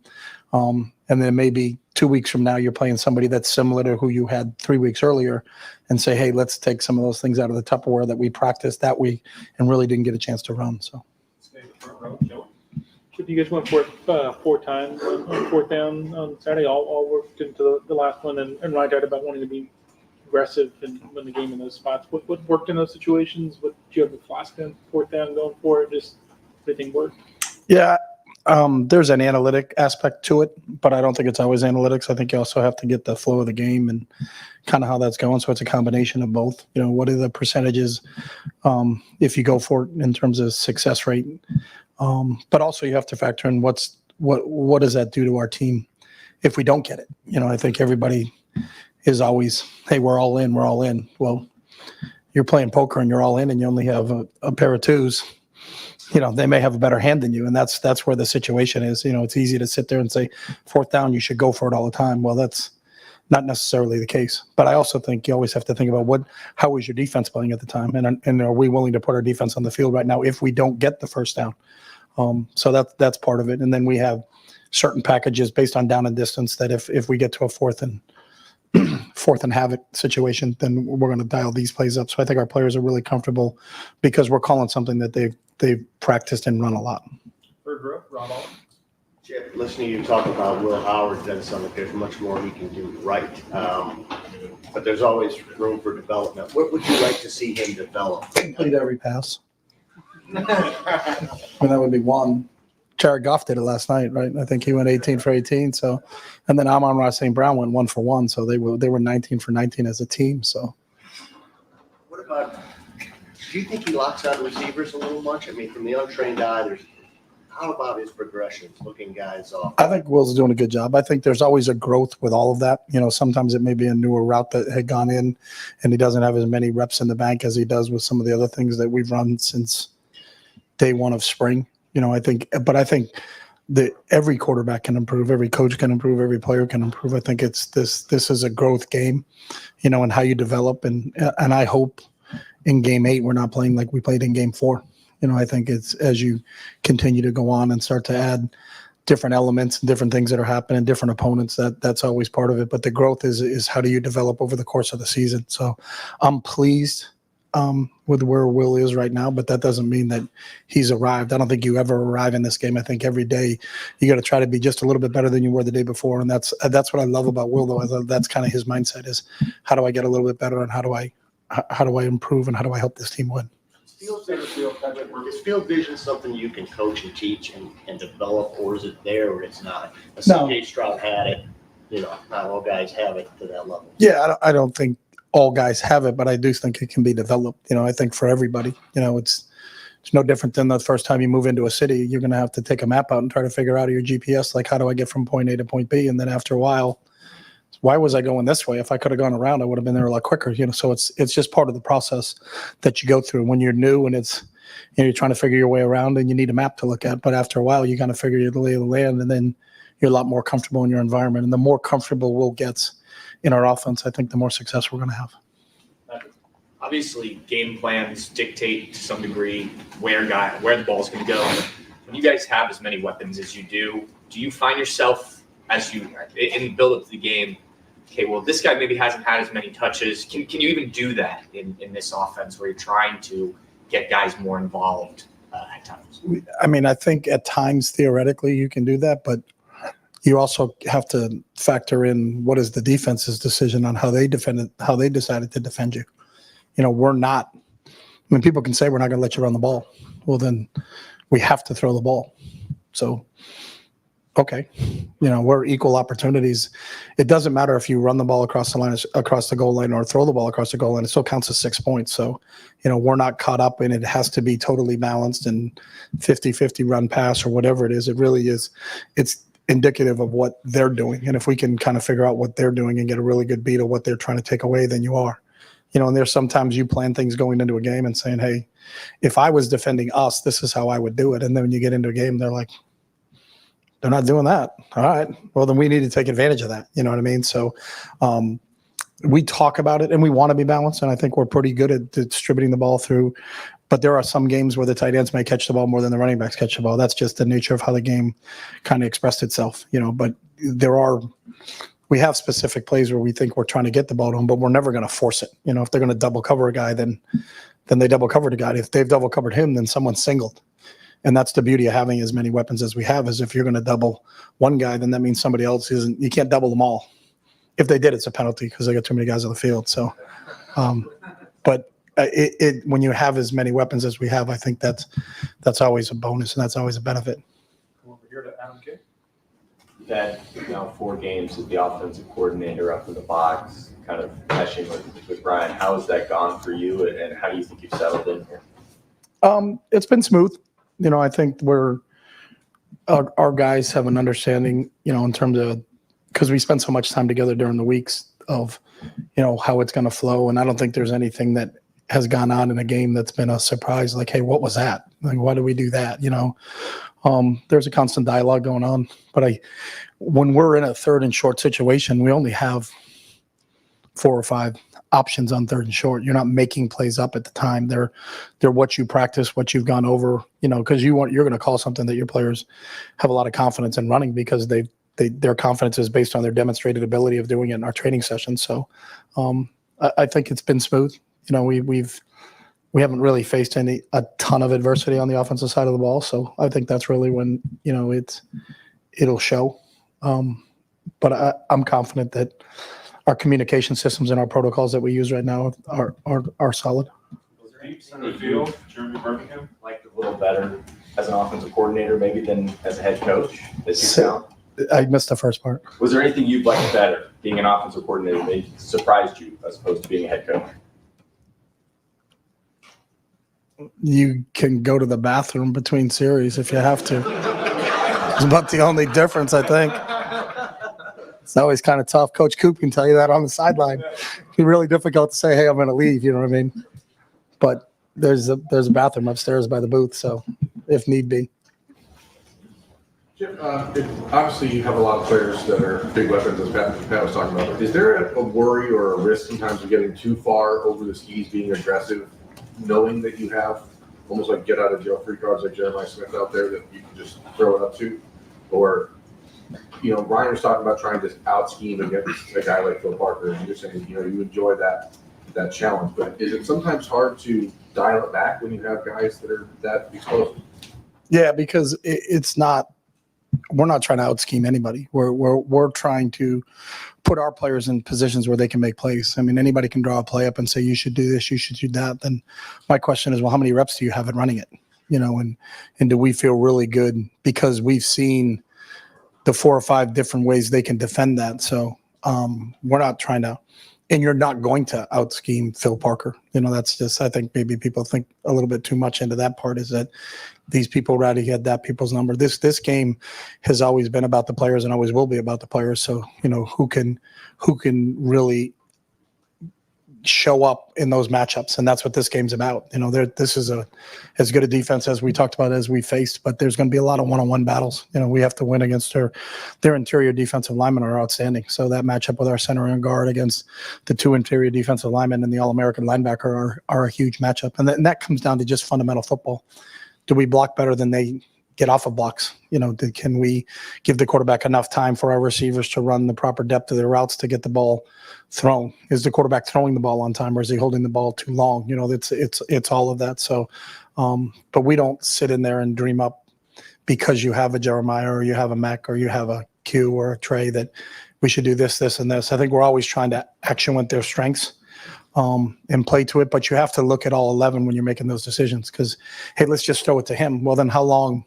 And then maybe 2 weeks from now, you're playing somebody that's similar to who you had 3 weeks earlier and say, hey, let's take some of those things out of the Tupperware that we practiced that week and really didn't get a chance to run. So. So you guys went for it 4 times on 4th down on Saturday, all worked into the last one, and Ryan talked about wanting to be aggressive and win the game in those spots. What worked in those situations? What did you have the flask on 4th down going for it? Just everything worked? Yeah, there's an analytic aspect to it, but I don't think it's always analytics. I think you also have to get the flow of the game and kind of how that's going. So it's a combination of both. What are the percentages if you go for it in terms of success rate? But also you have to factor in what does that do to our team if we don't get it? I think everybody is always, hey, we're all in. Well, you're playing poker and you're all in and you only have a pair of 2s. They may have a better hand than you, and that's where the situation is. It's easy to sit there and say 4th down, you should go for it all the time. Well, that's not necessarily the case. But I also think you always have to think about how is your defense playing at the time, and are we willing to put our defense on the field right now if we don't get the 1st down? So that's part of it. And then we have certain packages based on down and distance that if we get to a 4th and havoc situation, then we're going to dial these plays up. So I think our players are really comfortable because we're calling something that they've practiced and run a lot. Chip, listening to you talk about Will Howard, then sounds like there's much more he can do right. But there's always room for development. What would you like to see him develop? Complete every pass. That would be one. Jared Goff did it last night, right? I think he went 18 for 18. So, and then Amon-Ra St. Brown went 1 for 1. So they were 19 for 19 as a team. So, what about? Do you think he locks out receivers a little much? I mean, from the untrained eye, how about his progressions, looking guys off? I think Will's doing a good job. I think there's always a growth with all of that. Sometimes it may be a newer route that had gone in, and he doesn't have as many reps in the bank as he does with some of the other things that we've run since day one of spring. I think that every quarterback can improve, every coach can improve, every player can improve. I think it's this is a growth game, and how you develop. And I hope in game 8 we're not playing like we played in game 4. I think it's as you continue to go on and start to add different elements and different things that are happening, different opponents, that's always part of it. But the growth is how do you develop over the course of the season. So I'm pleased with where Will is right now, but that doesn't mean that he's arrived. I don't think you ever arrive in this game. I think every day you got to try to be just a little bit better than you were the day before. And that's what I love about Will, though. That's kind of his mindset is how do I get a little bit better and how do I improve and how do I help this team win? Is field vision something you can coach and teach and develop, or is it there or it's not? No. C.J. Stroud had it. Not all guys have it to that level. Yeah, I don't think all guys have it, but I do think it can be developed. I think for everybody, it's no different than the first time you move into a city. You're going to have to take a map out and try to figure out your GPS, like how do I get from point A to point B? And then after a while, why was I going this way? If I could have gone around, I would have been there a lot quicker. So it's just part of the process that you go through when you're new and it's you're trying to figure your way around and you need a map to look at. But after a while, you kind of figure the lay of the land, and then you're a lot more comfortable in your environment. And the more comfortable Will gets in our offense, I think the more success we're going to have. Obviously, game plans dictate to some degree where the ball's going to go. When you guys have as many weapons as you do you find yourself as you in the build up to the game? Okay, well, this guy maybe hasn't had as many touches. Can you even do that in this offense where you're trying to get guys more involved at times. I mean, I think at times theoretically you can do that, but you also have to factor in what is the defense's decision on how they decided to defend you. You know, we're not. I mean, people can say we're not going to let you run the ball. Well, then we have to throw the ball. So, okay, you know, we're equal opportunities. It doesn't matter if you run the ball across the goal line, or throw the ball across the goal line. It still counts as 6 points. So, you know, we're not caught up in it. It has to be totally balanced and 50-50 run pass or whatever it is. It really is. It's indicative of what they're doing. And if we can kind of figure out what they're doing and get a really good beat of what they're trying to take away, then you are. You know, and there's sometimes you plan things going into a game and saying, hey, if I was defending us, this is how I would do it. And then when you get into a game, they're like, they're not doing that. All right. Well, then we need to take advantage of that. You know what I mean? So we talk about it and we want to be balanced. And I think we're pretty good at distributing the ball through. But there are some games where the tight ends may catch the ball more than the running backs catch the ball. That's just the nature of how the game kind of expressed itself, you know. But we have specific plays where we think we're trying to get the ball to them, but we're never going to force it. You know, if they're going to double cover a guy, then they double cover the guy. If they've double covered him, then someone's singled. And that's the beauty of having as many weapons as we have, is if you're going to double one guy, then that means somebody else isn't. You can't double them all. If they did, it's a penalty because they got too many guys on the field. So, but when you have as many weapons as we have, I think that's always a bonus and that's always a benefit. Come over here to Adam K. You've had now 4 games with the offensive coordinator up in the box, kind of meshing with Brian. How has that gone for you, and how do you think you've settled in here? It's been smooth. You know, I think our guys have an understanding, you know, in terms of, because we spend so much time together during the weeks, of, you know, how it's going to flow. And I don't think there's anything that has gone on in a game that's been a surprise. Like, hey, what was that? Like, why did we do that? You know, there's a constant dialogue going on. But when we're in a 3rd and short situation, we only have 4 or 5 options on 3rd and short. You're not making plays up at the time. They're what you practice, what you've gone over, you know, because you're going to call something that your players have a lot of confidence in running, because their confidence is based on their demonstrated ability of doing it in our training sessions. So I think it's been smooth. You know, we haven't really faced a ton of adversity on the offensive side of the ball. So I think that's really when, you know, it'll show. But I'm confident that our communication systems and our protocols that we use right now are solid. Was there anything that you liked a little better as an offensive coordinator, maybe, than as a head coach? I missed the first part. Was there anything you'd liked better being an offensive coordinator that surprised you as opposed to being a head coach? You can go to the bathroom between series if you have to. It's about the only difference, I think. It's always kind of tough. Coach Coop can tell you that on the sideline. It's really difficult to say, hey, I'm going to leave. You know what I mean? But there's a bathroom upstairs by the booth, so if need be. Jim, obviously you have a lot of players that are big weapons, as Pat was talking about. Is there a worry or a risk sometimes of getting too far over the skis, being aggressive, knowing that you have almost like get out of jail free cards like Jeremiah Smith out there that you can just throw it up to? Or, you know, Ryan was talking about trying to out scheme against a guy like Phil Parker, and you're saying, you know, you enjoy that challenge, but is it sometimes hard to dial it back when you have guys that are that explosive? Yeah, because we're not trying to out scheme anybody. We're trying to put our players in positions where they can make plays. I mean, anybody can draw a play up and say, you should do this, you should do that. Then my question is, well, how many reps do you have at running it? You know, and do we feel really good because we've seen the 4 or 5 different ways they can defend that. So we're not trying to, and you're not going to out scheme Phil Parker. You know, that's just, I think maybe people think a little bit too much into that part, is that these people already had that people's number. This game has always been about the players and always will be about the players. So, you know, who can really show up in those matchups, and that's what this game's about. You know, this is as good a defense as we talked about as we faced, but there's going to be a lot of one-on-one battles. You know, we have to win against their interior defensive linemen are outstanding. So that matchup with our center and guard against the 2 interior defensive linemen and the All-American linebacker are a huge matchup, and that comes down to just fundamental football. Do we block better than they get off of blocks? Can we give the quarterback enough time for our receivers to run the proper depth of their routes to get the ball thrown? Is the quarterback throwing the ball on time, or is he holding the ball too long? It's all of that. So, but we don't sit in there and dream up because you have a Jeremiah or you have a Mac or you have a Q or a Trey that we should do this, this, and this. I think we're always trying to accentuate their strengths and play to it. But you have to look at all 11 when you're making those decisions because, hey, let's just throw it to him. Well, then how long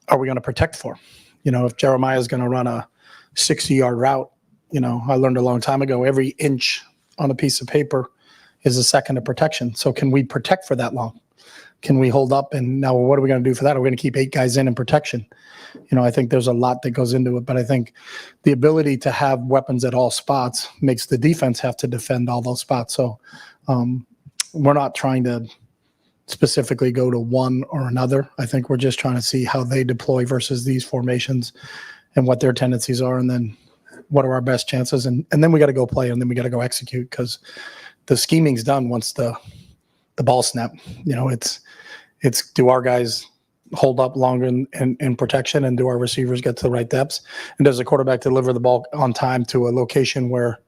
are we going to protect for? If Jeremiah is going to run a 60-yard route, I learned a long time ago, every inch on a piece of paper is a second of protection. So can we protect for that long? Can we hold up? And now what are we going to do for that? Are we going to keep 8 guys in protection? I think there's a lot that goes into it, but I think the ability to have weapons at all spots makes the defense have to defend all those spots. So we're not trying to specifically go to one or another. I think we're just trying to see how they deploy versus these formations and what their tendencies are. And then what are our best chances? And then we got to go play and then we got to go execute because the scheming's done once the ball snap. It's do our guys hold up longer in protection and do our receivers get to the right depths? And does the quarterback deliver the ball on time to a location where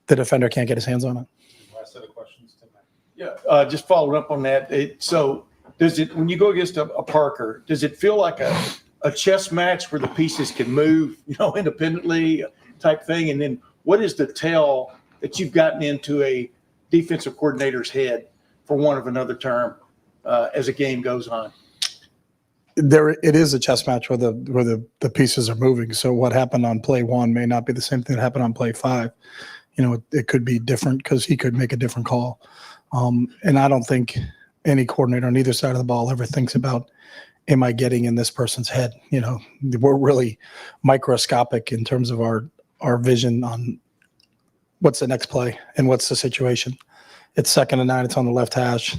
the defender can't get his hands on it? Last set of questions tonight. Yeah, just following up on that. So does it, when you go against a Parker, does it feel like a chess match where the pieces can move, independently type thing? And then what is the tell that you've gotten into a defensive coordinator's head, for want of another term, as a game goes on? It is a chess match where the pieces are moving. So what happened on play 1 may not be the same thing that happened on play 5. It could be different because he could make a different call. And I don't think any coordinator on either side of the ball ever thinks about, am I getting in this person's head? We're really microscopic in terms of our vision on what's the next play and what's the situation. It's 2nd and 9. It's on the left hash.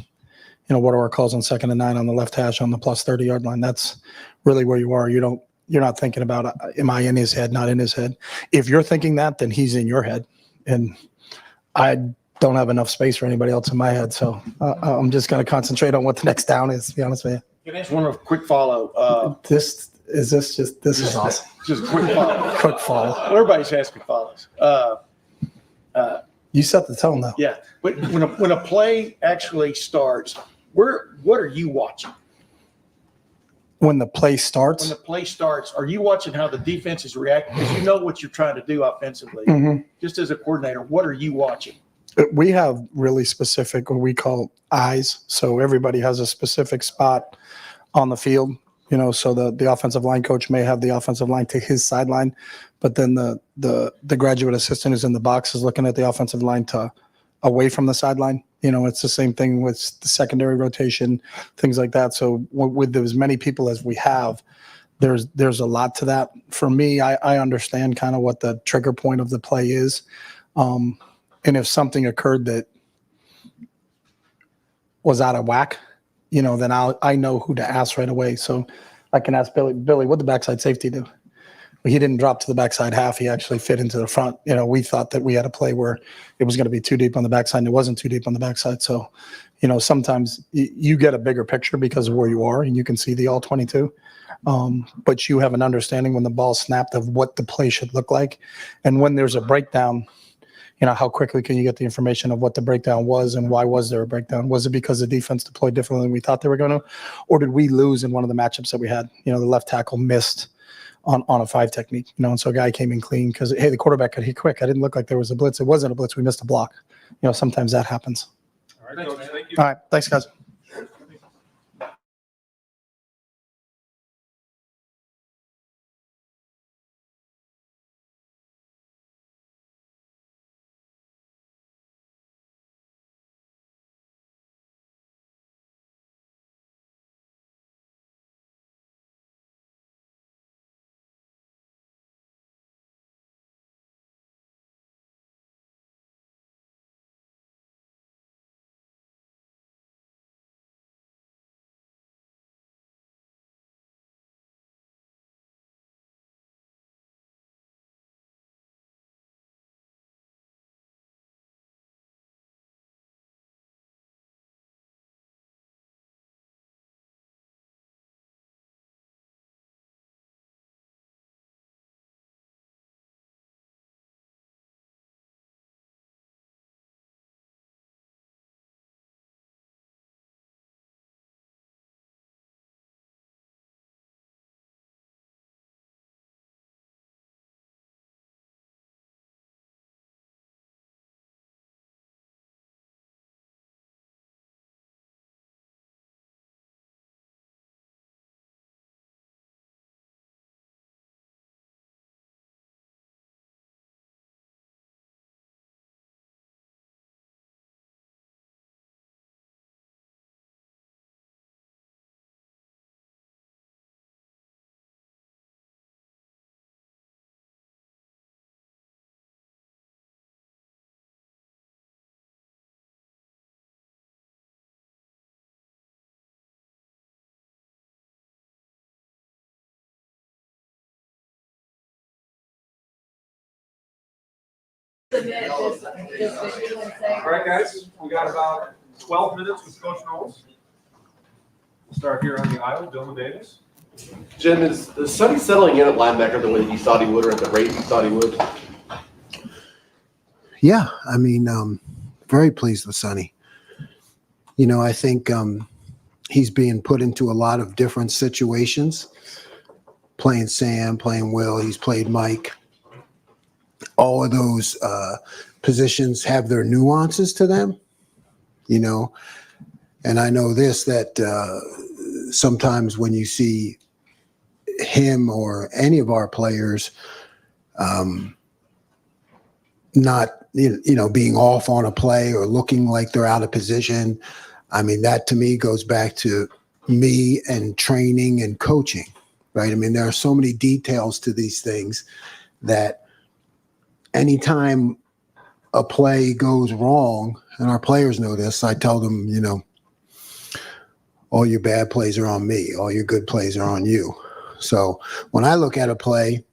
What are our calls on 2nd and 9 on the left hash on the plus 30-yard line? That's really where you are. You're not thinking about, am I in his head, not in his head? If you're thinking that, then he's in your head. And I don't have enough space for anybody else in my head. So I'm just going to concentrate on what the next down is, to be honest with you. Can I ask one quick follow? This is awesome. Just quick follow. Quick follow. Well, everybody's asking follows. You set the tone, though. Yeah. When a play actually starts, what are you watching? When the play starts? When the play starts, are you watching how the defense is reacting? Because you know what you're trying to do offensively. Mhm. Just as a coordinator, what are you watching? We have really specific, what we call eyes. So everybody has a specific spot on the field. So the offensive line coach may have the offensive line to his sideline, but then the graduate assistant who's in the box is looking at the offensive line to away from the sideline. It's the same thing with the secondary rotation, things like that. So with as many people as we have, there's a lot to that. For me, I understand kind of what the trigger point of the play is. And if something occurred that was out of whack, then I know who to ask right away. So I can ask Billy, what did the backside safety do? Well, he didn't drop to the backside half. He actually fit into the front. We thought that we had a play where it was going to be too deep on the backside, and it wasn't too deep on the backside. So, sometimes you get a bigger picture because of where you are, and you can see the all 22. But you have an understanding when the ball snapped of what the play should look like. And when there's a breakdown, how quickly can you get the information of what the breakdown was and why was there a breakdown? Was it because the defense deployed differently than we thought they were going to? Or did we lose in one of the matchups that we had? The left tackle missed on a 5 technique, and so a guy came in clean because, hey, the quarterback could hit quick. I didn't look like there was a blitz. It wasn't a blitz. We missed a block. Sometimes that happens. All right, Coach, thank you. All right. Thanks, guys. All right, guys, we got about 12 minutes with Coach Knowles. We'll start here on the aisle, Dylan Davis. Jim, is Sonny settling in at linebacker the way you thought he would, or at the rate you thought he would? Yeah, I mean, very pleased with Sonny. You know, I think he's being put into a lot of different situations. Playing Sam, playing Will, he's played Mike. All of those positions have their nuances to them, you know. And I know this, that sometimes when you see him or any of our players not, you know, being off on a play or looking like they're out of position, I mean, that to me goes back to me and training and coaching, right? I mean, there are so many details to these things that anytime a play goes wrong, and our players know this, I tell them, you know, all your bad plays are on me. All your good plays are on you. So when I look at a play,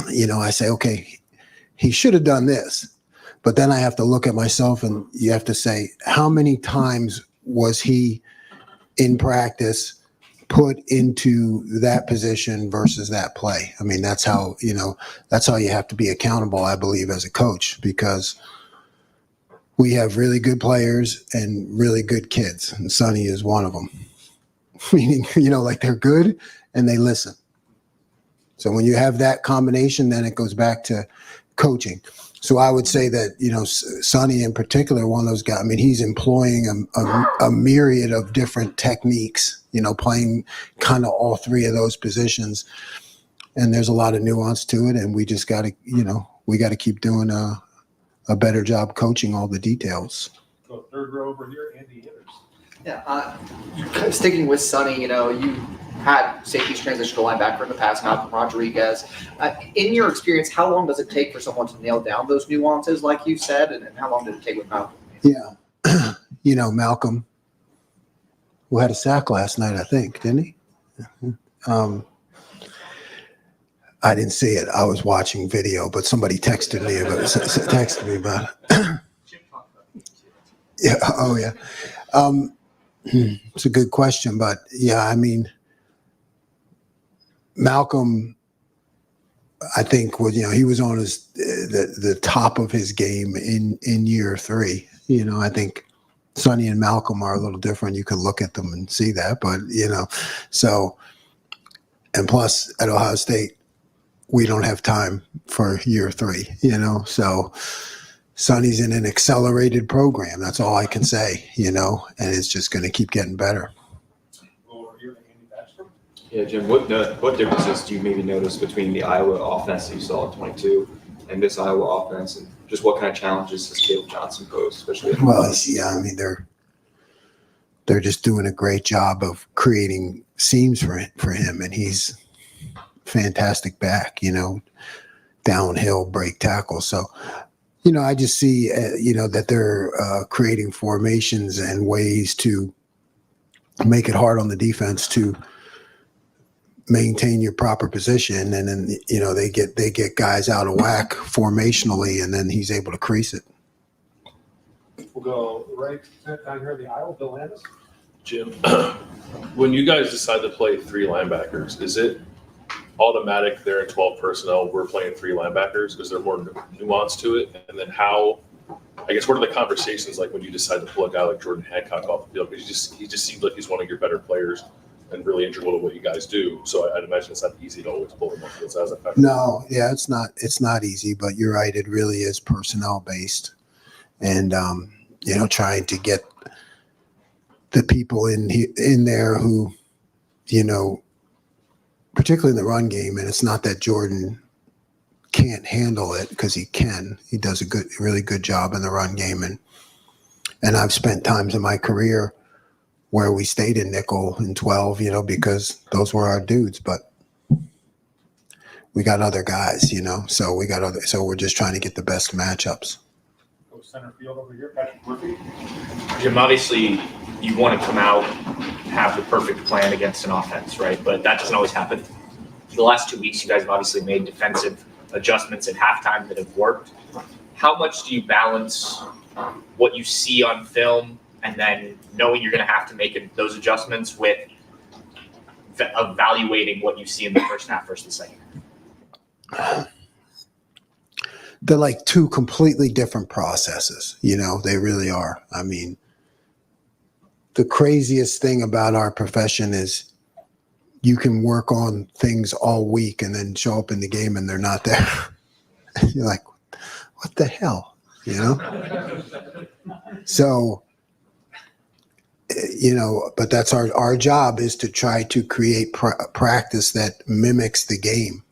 you know, I say, okay, he should have done this. But then I have to look at myself and you have to say, how many times was he in practice put into that position versus that play? I mean, that's how, you know, that's how you have to be accountable, I believe, as a coach, because we have really good players and really good kids, and Sonny is one of them. Meaning, you know, like they're good and they listen. So when you have that combination, then it goes back to coaching. So I would say that, you know, Sonny in particular, one of those guys, I mean, he's employing a myriad of different techniques, you know, playing kind of all three of those positions. And there's a lot of nuance to it. And we just got to, you know, we got to keep doing a better job coaching all the details. Go third row over here, Andy Hitters. Yeah, sticking with Sonny, you know, you had safeties transition to linebacker in the past, now from Rodriguez. In your experience, how long does it take for someone to nail down those nuances, like you said, and how long did it take with Malcolm? Yeah. You know, Malcolm, who had a sack last night, I think, didn't he? I didn't see it. I was watching video, but somebody texted me about it. Yeah. Oh, yeah. It's a good question, but yeah, I mean, Malcolm, I think was, you know, he was on his the top of his game in year 3. You know, I think Sonny and Malcolm are a little different. You can look at them and see that, but you know, so, and plus at Ohio State, we don't have time for year 3, you know, so Sonny's in an accelerated program. That's all I can say, you know, and it's just going to keep getting better. Yeah, Jim, what differences do you maybe notice between the Iowa offense that you saw in 22 and this Iowa offense, and just what kind of challenges does Caleb Johnson pose, especially? Well, yeah, I mean, they're just doing a great job of creating seams for him, and he's fantastic back, you know, downhill break tackle. So, you know, I just see, you know, that they're creating formations and ways to make it hard on the defense to maintain your proper position. And then, you know, they get guys out of whack formationally, and then he's able to crease it. We'll go right down here in the aisle, Bill Landis. Jim, when you guys decide to play 3 linebackers, is it automatic there in 12 personnel, we're playing 3 linebackers? Is there more nuance to it? And then how, I guess, what are the conversations like when you decide to pull a guy like Jordan Hancock off the field? Because he just seems like he's one of your better players and really integral to what you guys do. So I'd imagine it's not easy to always pull him off the field as effective. No, yeah, it's not easy, but you're right. It really is personnel based, and you know, trying to get the people in there who, you know, particularly in the run game. And it's not that Jordan can't handle it, because he can. He does a really good job in the run game, and I've spent times in my career where we stayed in nickel in 12, you know, because those were our dudes. But we got other guys, you know, so we're just trying to get the best matchups. Go center field over here, Patrick Murphy. Jim, obviously you want to come out, have the perfect plan against an offense, right? But that doesn't always happen. The last 2 weeks, you guys have obviously made defensive adjustments at halftime that have worked. how much do you balance what you see on film and then knowing you're going to have to make those adjustments with evaluating what you see in the first half versus the second half? They're like two completely different processes. They really are. I mean, the craziest thing about our profession is you can work on things all week and then show up in the game and they're not there. You're like, what the hell? So, but that's our job is to try to create practice that mimics the game,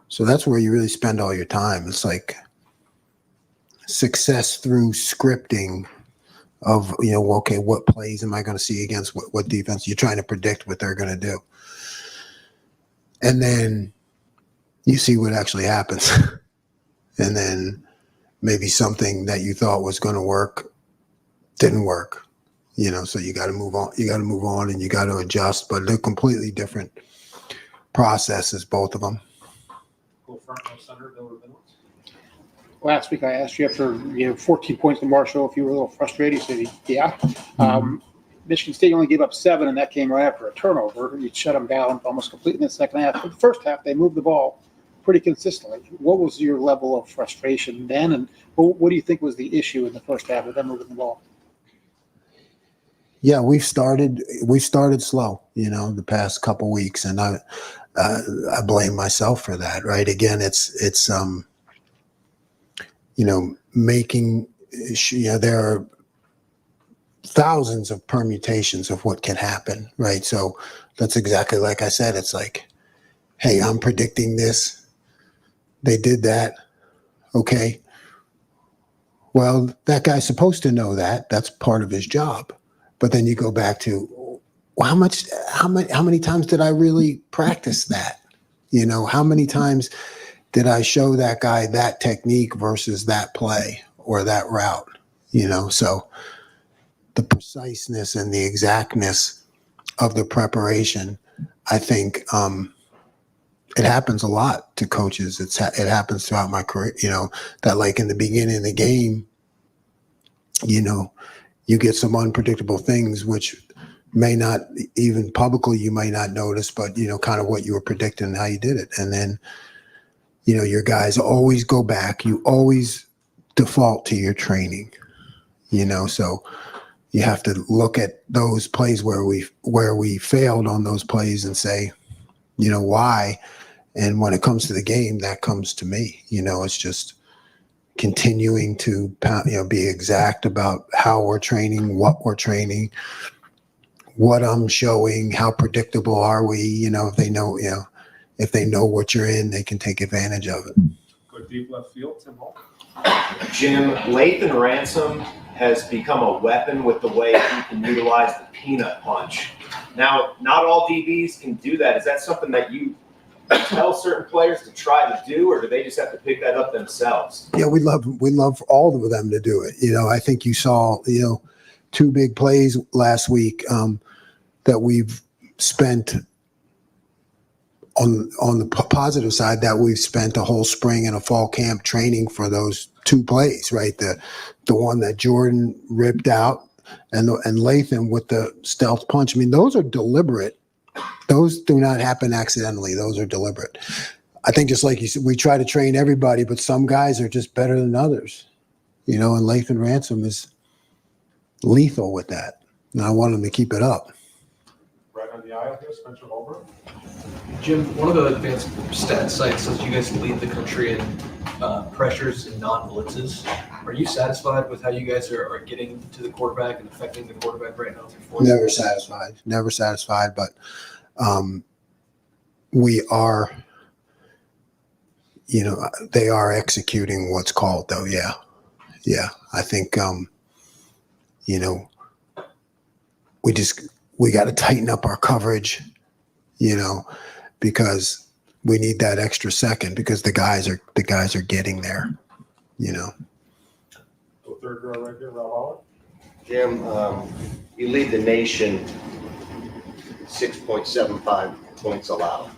So that's where you really spend all your time. It's like success through scripting of, okay, what plays am I going to see against what defense? You're trying to predict what they're going to do. And then you see what actually happens. And then maybe something that you thought was going to work didn't work, so you got to move on. You got to move on and you got to adjust, but they're completely different processes, both of them. Last week I asked you after 14 points to Marshall if you were a little frustrated. You said, yeah. Michigan State only gave up 7, and that came right after a turnover. You shut them down almost completely in the second half. But the first half, they moved the ball pretty consistently. What was your level of frustration then, and what do you think was the issue in the first half of them moving the ball? Yeah, we started slow, the past couple weeks, and I blame myself for that. Right? Again, it's making there are thousands of permutations of what can happen, right? So that's exactly like I said. It's like, hey, I'm predicting this. They did that. Okay. Well, that guy's supposed to know that. That's part of his job. But then you go back to, well, how many times did I really practice that? How many times did I show that guy that technique versus that play or that route? So the preciseness and the exactness of the preparation, I think it happens a lot to coaches. It happens throughout my career, that like in the beginning of the game, you get some unpredictable things, which may not even publicly, you may not notice, but, kind of what you were predicting and how you did it. And then, your guys always go back. You always default to your training, so you have to look at those plays where we failed on those plays and say, why? And when it comes to the game, that comes to me. It's just continuing to be exact about how we're training, what we're training, what I'm showing, how predictable are we? If they know what you're in, they can take advantage of it. Go deep left field, Tim Hall. Jim, Lathan Ransom has become a weapon with the way he can utilize the peanut punch. Now, not all DBs can do that. Is that something that you tell certain players to try to do, or do they just have to pick that up themselves? Yeah, we love all of them to do it. I think you saw, 2 big plays last week that we've spent on the positive side, that we've spent a whole spring and a fall camp training for those 2 plays, right? The one that Jordan ripped out and Lathan with the stealth punch. I mean, those are deliberate. Those do not happen accidentally. Those are deliberate. I think just like you said, we try to train everybody, but some guys are just better than others, and Lathan Ransom is lethal with that. And I want him to keep it up. Right on the aisle here, Spencer Holbrook. Jim, one of the advanced stat sites says you guys lead the country in pressures and non-blitzes. Are you satisfied with how you guys are getting to the quarterback and affecting the quarterback right now? Never satisfied, but we are, they are executing what's called though. Yeah. I think, we got to tighten up our coverage, because we need that extra second because the guys are getting there, Go third row right here, Rob Oliver. Jim, you lead the nation 6.75 points allowed.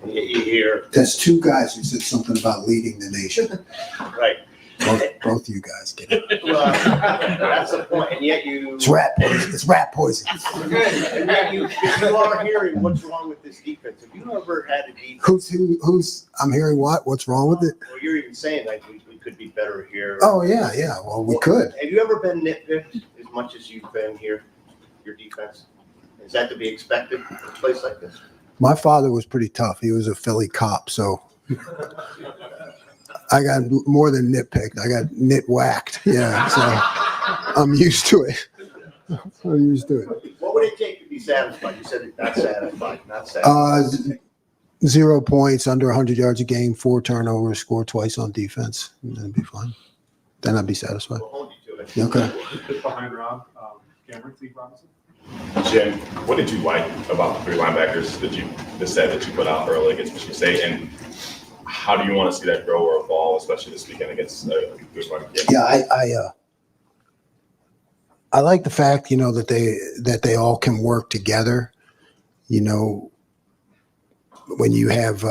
And yet you hear, There's two guys who said something about leading the nation. right, Both you guys get it. well, that's the point, and yet you. It's rat poison. It's rat poison. And yet you are hearing what's wrong with this defense. Have you ever had a defense? Who's I'm hearing what? What's wrong with it? Well, you're even saying like we could be better here. Oh yeah. Well, we could. Have you ever been nitpicked as much as you've been here, your defense? Is that to be expected in a place like this? My father was pretty tough. He was a Philly cop, so I got more than nitpicked. I got nit-whacked. Yeah, so I'm used to it. I'm used to it. What would it take to be satisfied? You said not satisfied, not satisfied. 0 points, under 100 yards a game, 4 turnovers, score twice on defense. And that'd be fine. Then I'd be satisfied. We'll hold you to it. Okay. Just behind Rob, Cameron, Steve Robinson. Jim, what did you like about the 3 linebackers the set that you put out early against Michigan State, and how do you want to see that grow or evolve, especially this weekend against a good run game? Yeah, I like the fact, that they all can work together. When you have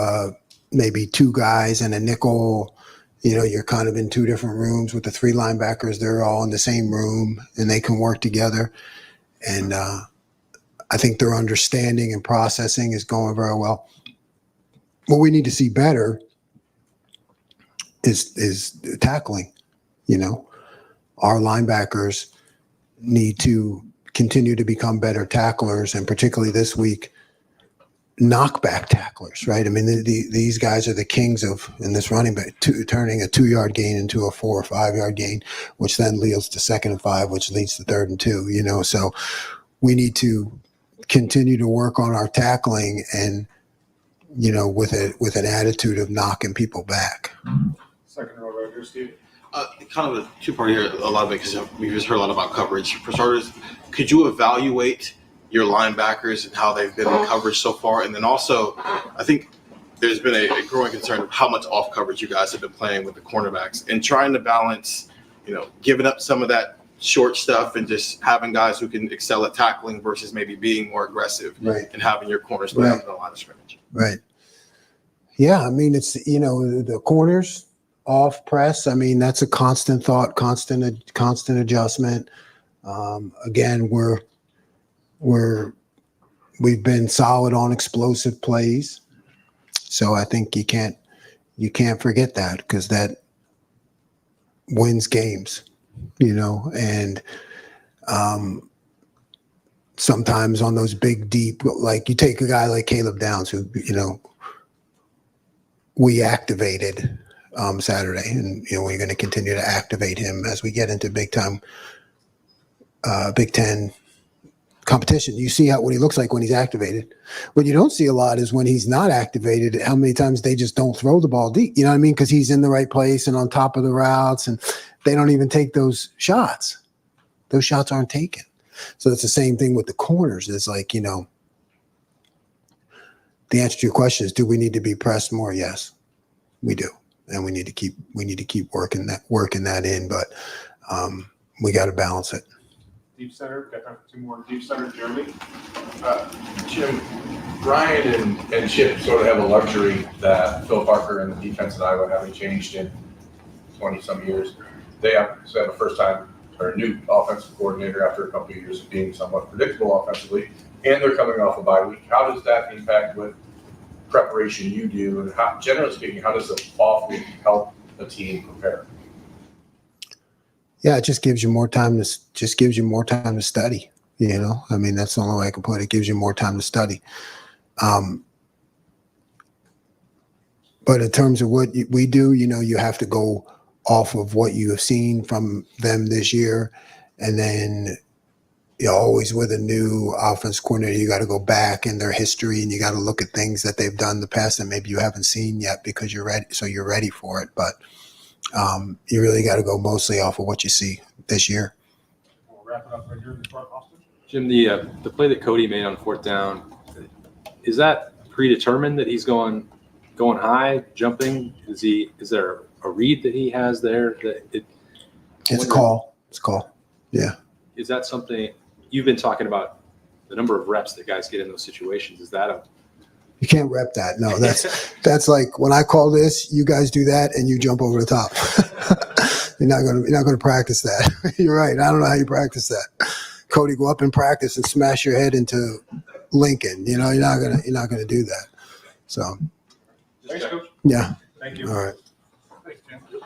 maybe 2 guys and a nickel, you're kind of in 2 different rooms. With the 3 linebackers, they're all in the same room and they can work together. And I think their understanding and processing is going very well. What we need to see better is tackling. Our linebackers need to continue to become better tacklers, and particularly this week, knockback tacklers, right? I mean, these guys are the kings in this running back, turning a 2-yard gain into a 4 or 5 yard gain, which then leads to 2nd and 5, which leads to 3rd and 2, so we need to continue to work on our tackling and, with an attitude of knocking people back. Second row right here, Steve. Kind of a 2-part here, a lot of it, because we've just heard a lot about coverage. For starters, could you evaluate your linebackers and how they've been in coverage so far? And then also, I think there's been a growing concern of how much off coverage you guys have been playing with the cornerbacks and trying to balance, giving up some of that short stuff and just having guys who can excel at tackling versus maybe being more aggressive, right, and having your corners play out in the line of scrimmage. Right. Yeah, I mean, it's, the corners off press. I mean, that's a constant thought, constant adjustment. Again, we've been solid on explosive plays. So I think you can't forget that, because that wins games, and sometimes on those big, deep, like you take a guy like Caleb Downs, who, we activated Saturday, and, we're going to continue to activate him as we get into Big Ten competition. You see what he looks like when he's activated. What you don't see a lot is when he's not activated, how many times they just don't throw the ball deep. You know what I mean? Because he's in the right place and on top of the routes, and they don't even take those shots. Those shots aren't taken. So it's the same thing with the corners. It's like, the answer to your question is, do we need to be pressed more? Yes, we do. And we need to keep working that in, but we got to balance it. Deep center, got time for 2 more. Deep center, Jeremy. Jim, Ryan and Chip sort of have a luxury that Phil Parker and the defense at Iowa haven't changed in 20-some years. They have a first-time or a new offensive coordinator after a couple of years of being somewhat predictable offensively, and they're coming off a bye week. How does that impact with preparation you do, and how, generally speaking, how does the off week help a team prepare? Yeah, it just gives you more time to study. I mean, that's the only way I can put it. It gives you more time to study. But in terms of what we do, you have to go off of what you have seen from them this year, and then always with a new offense coordinator, you got to go back in their history, and you got to look at things that they've done in the past that maybe you haven't seen yet, because you're ready. So you're ready for it, but you really got to go mostly off of what you see this year. We'll wrap it up right here in the front, Austin. Jim, the play that Cody made on 4th down, is that predetermined that he's going high, jumping? Is there a read that he has there It's a call. Yeah. Is that something you've been talking about, the number of reps that guys get in those situations? Is that You can't rep that. No, that's like when I call this, you guys do that and you jump over the top. You're not gonna practice that. You're right. I don't know how you practice that. Cody, go up and practice and smash your head into Lincoln. You're not gonna do that. So Thanks, Coach. yeah. Thank you. All right. Thanks, Jim.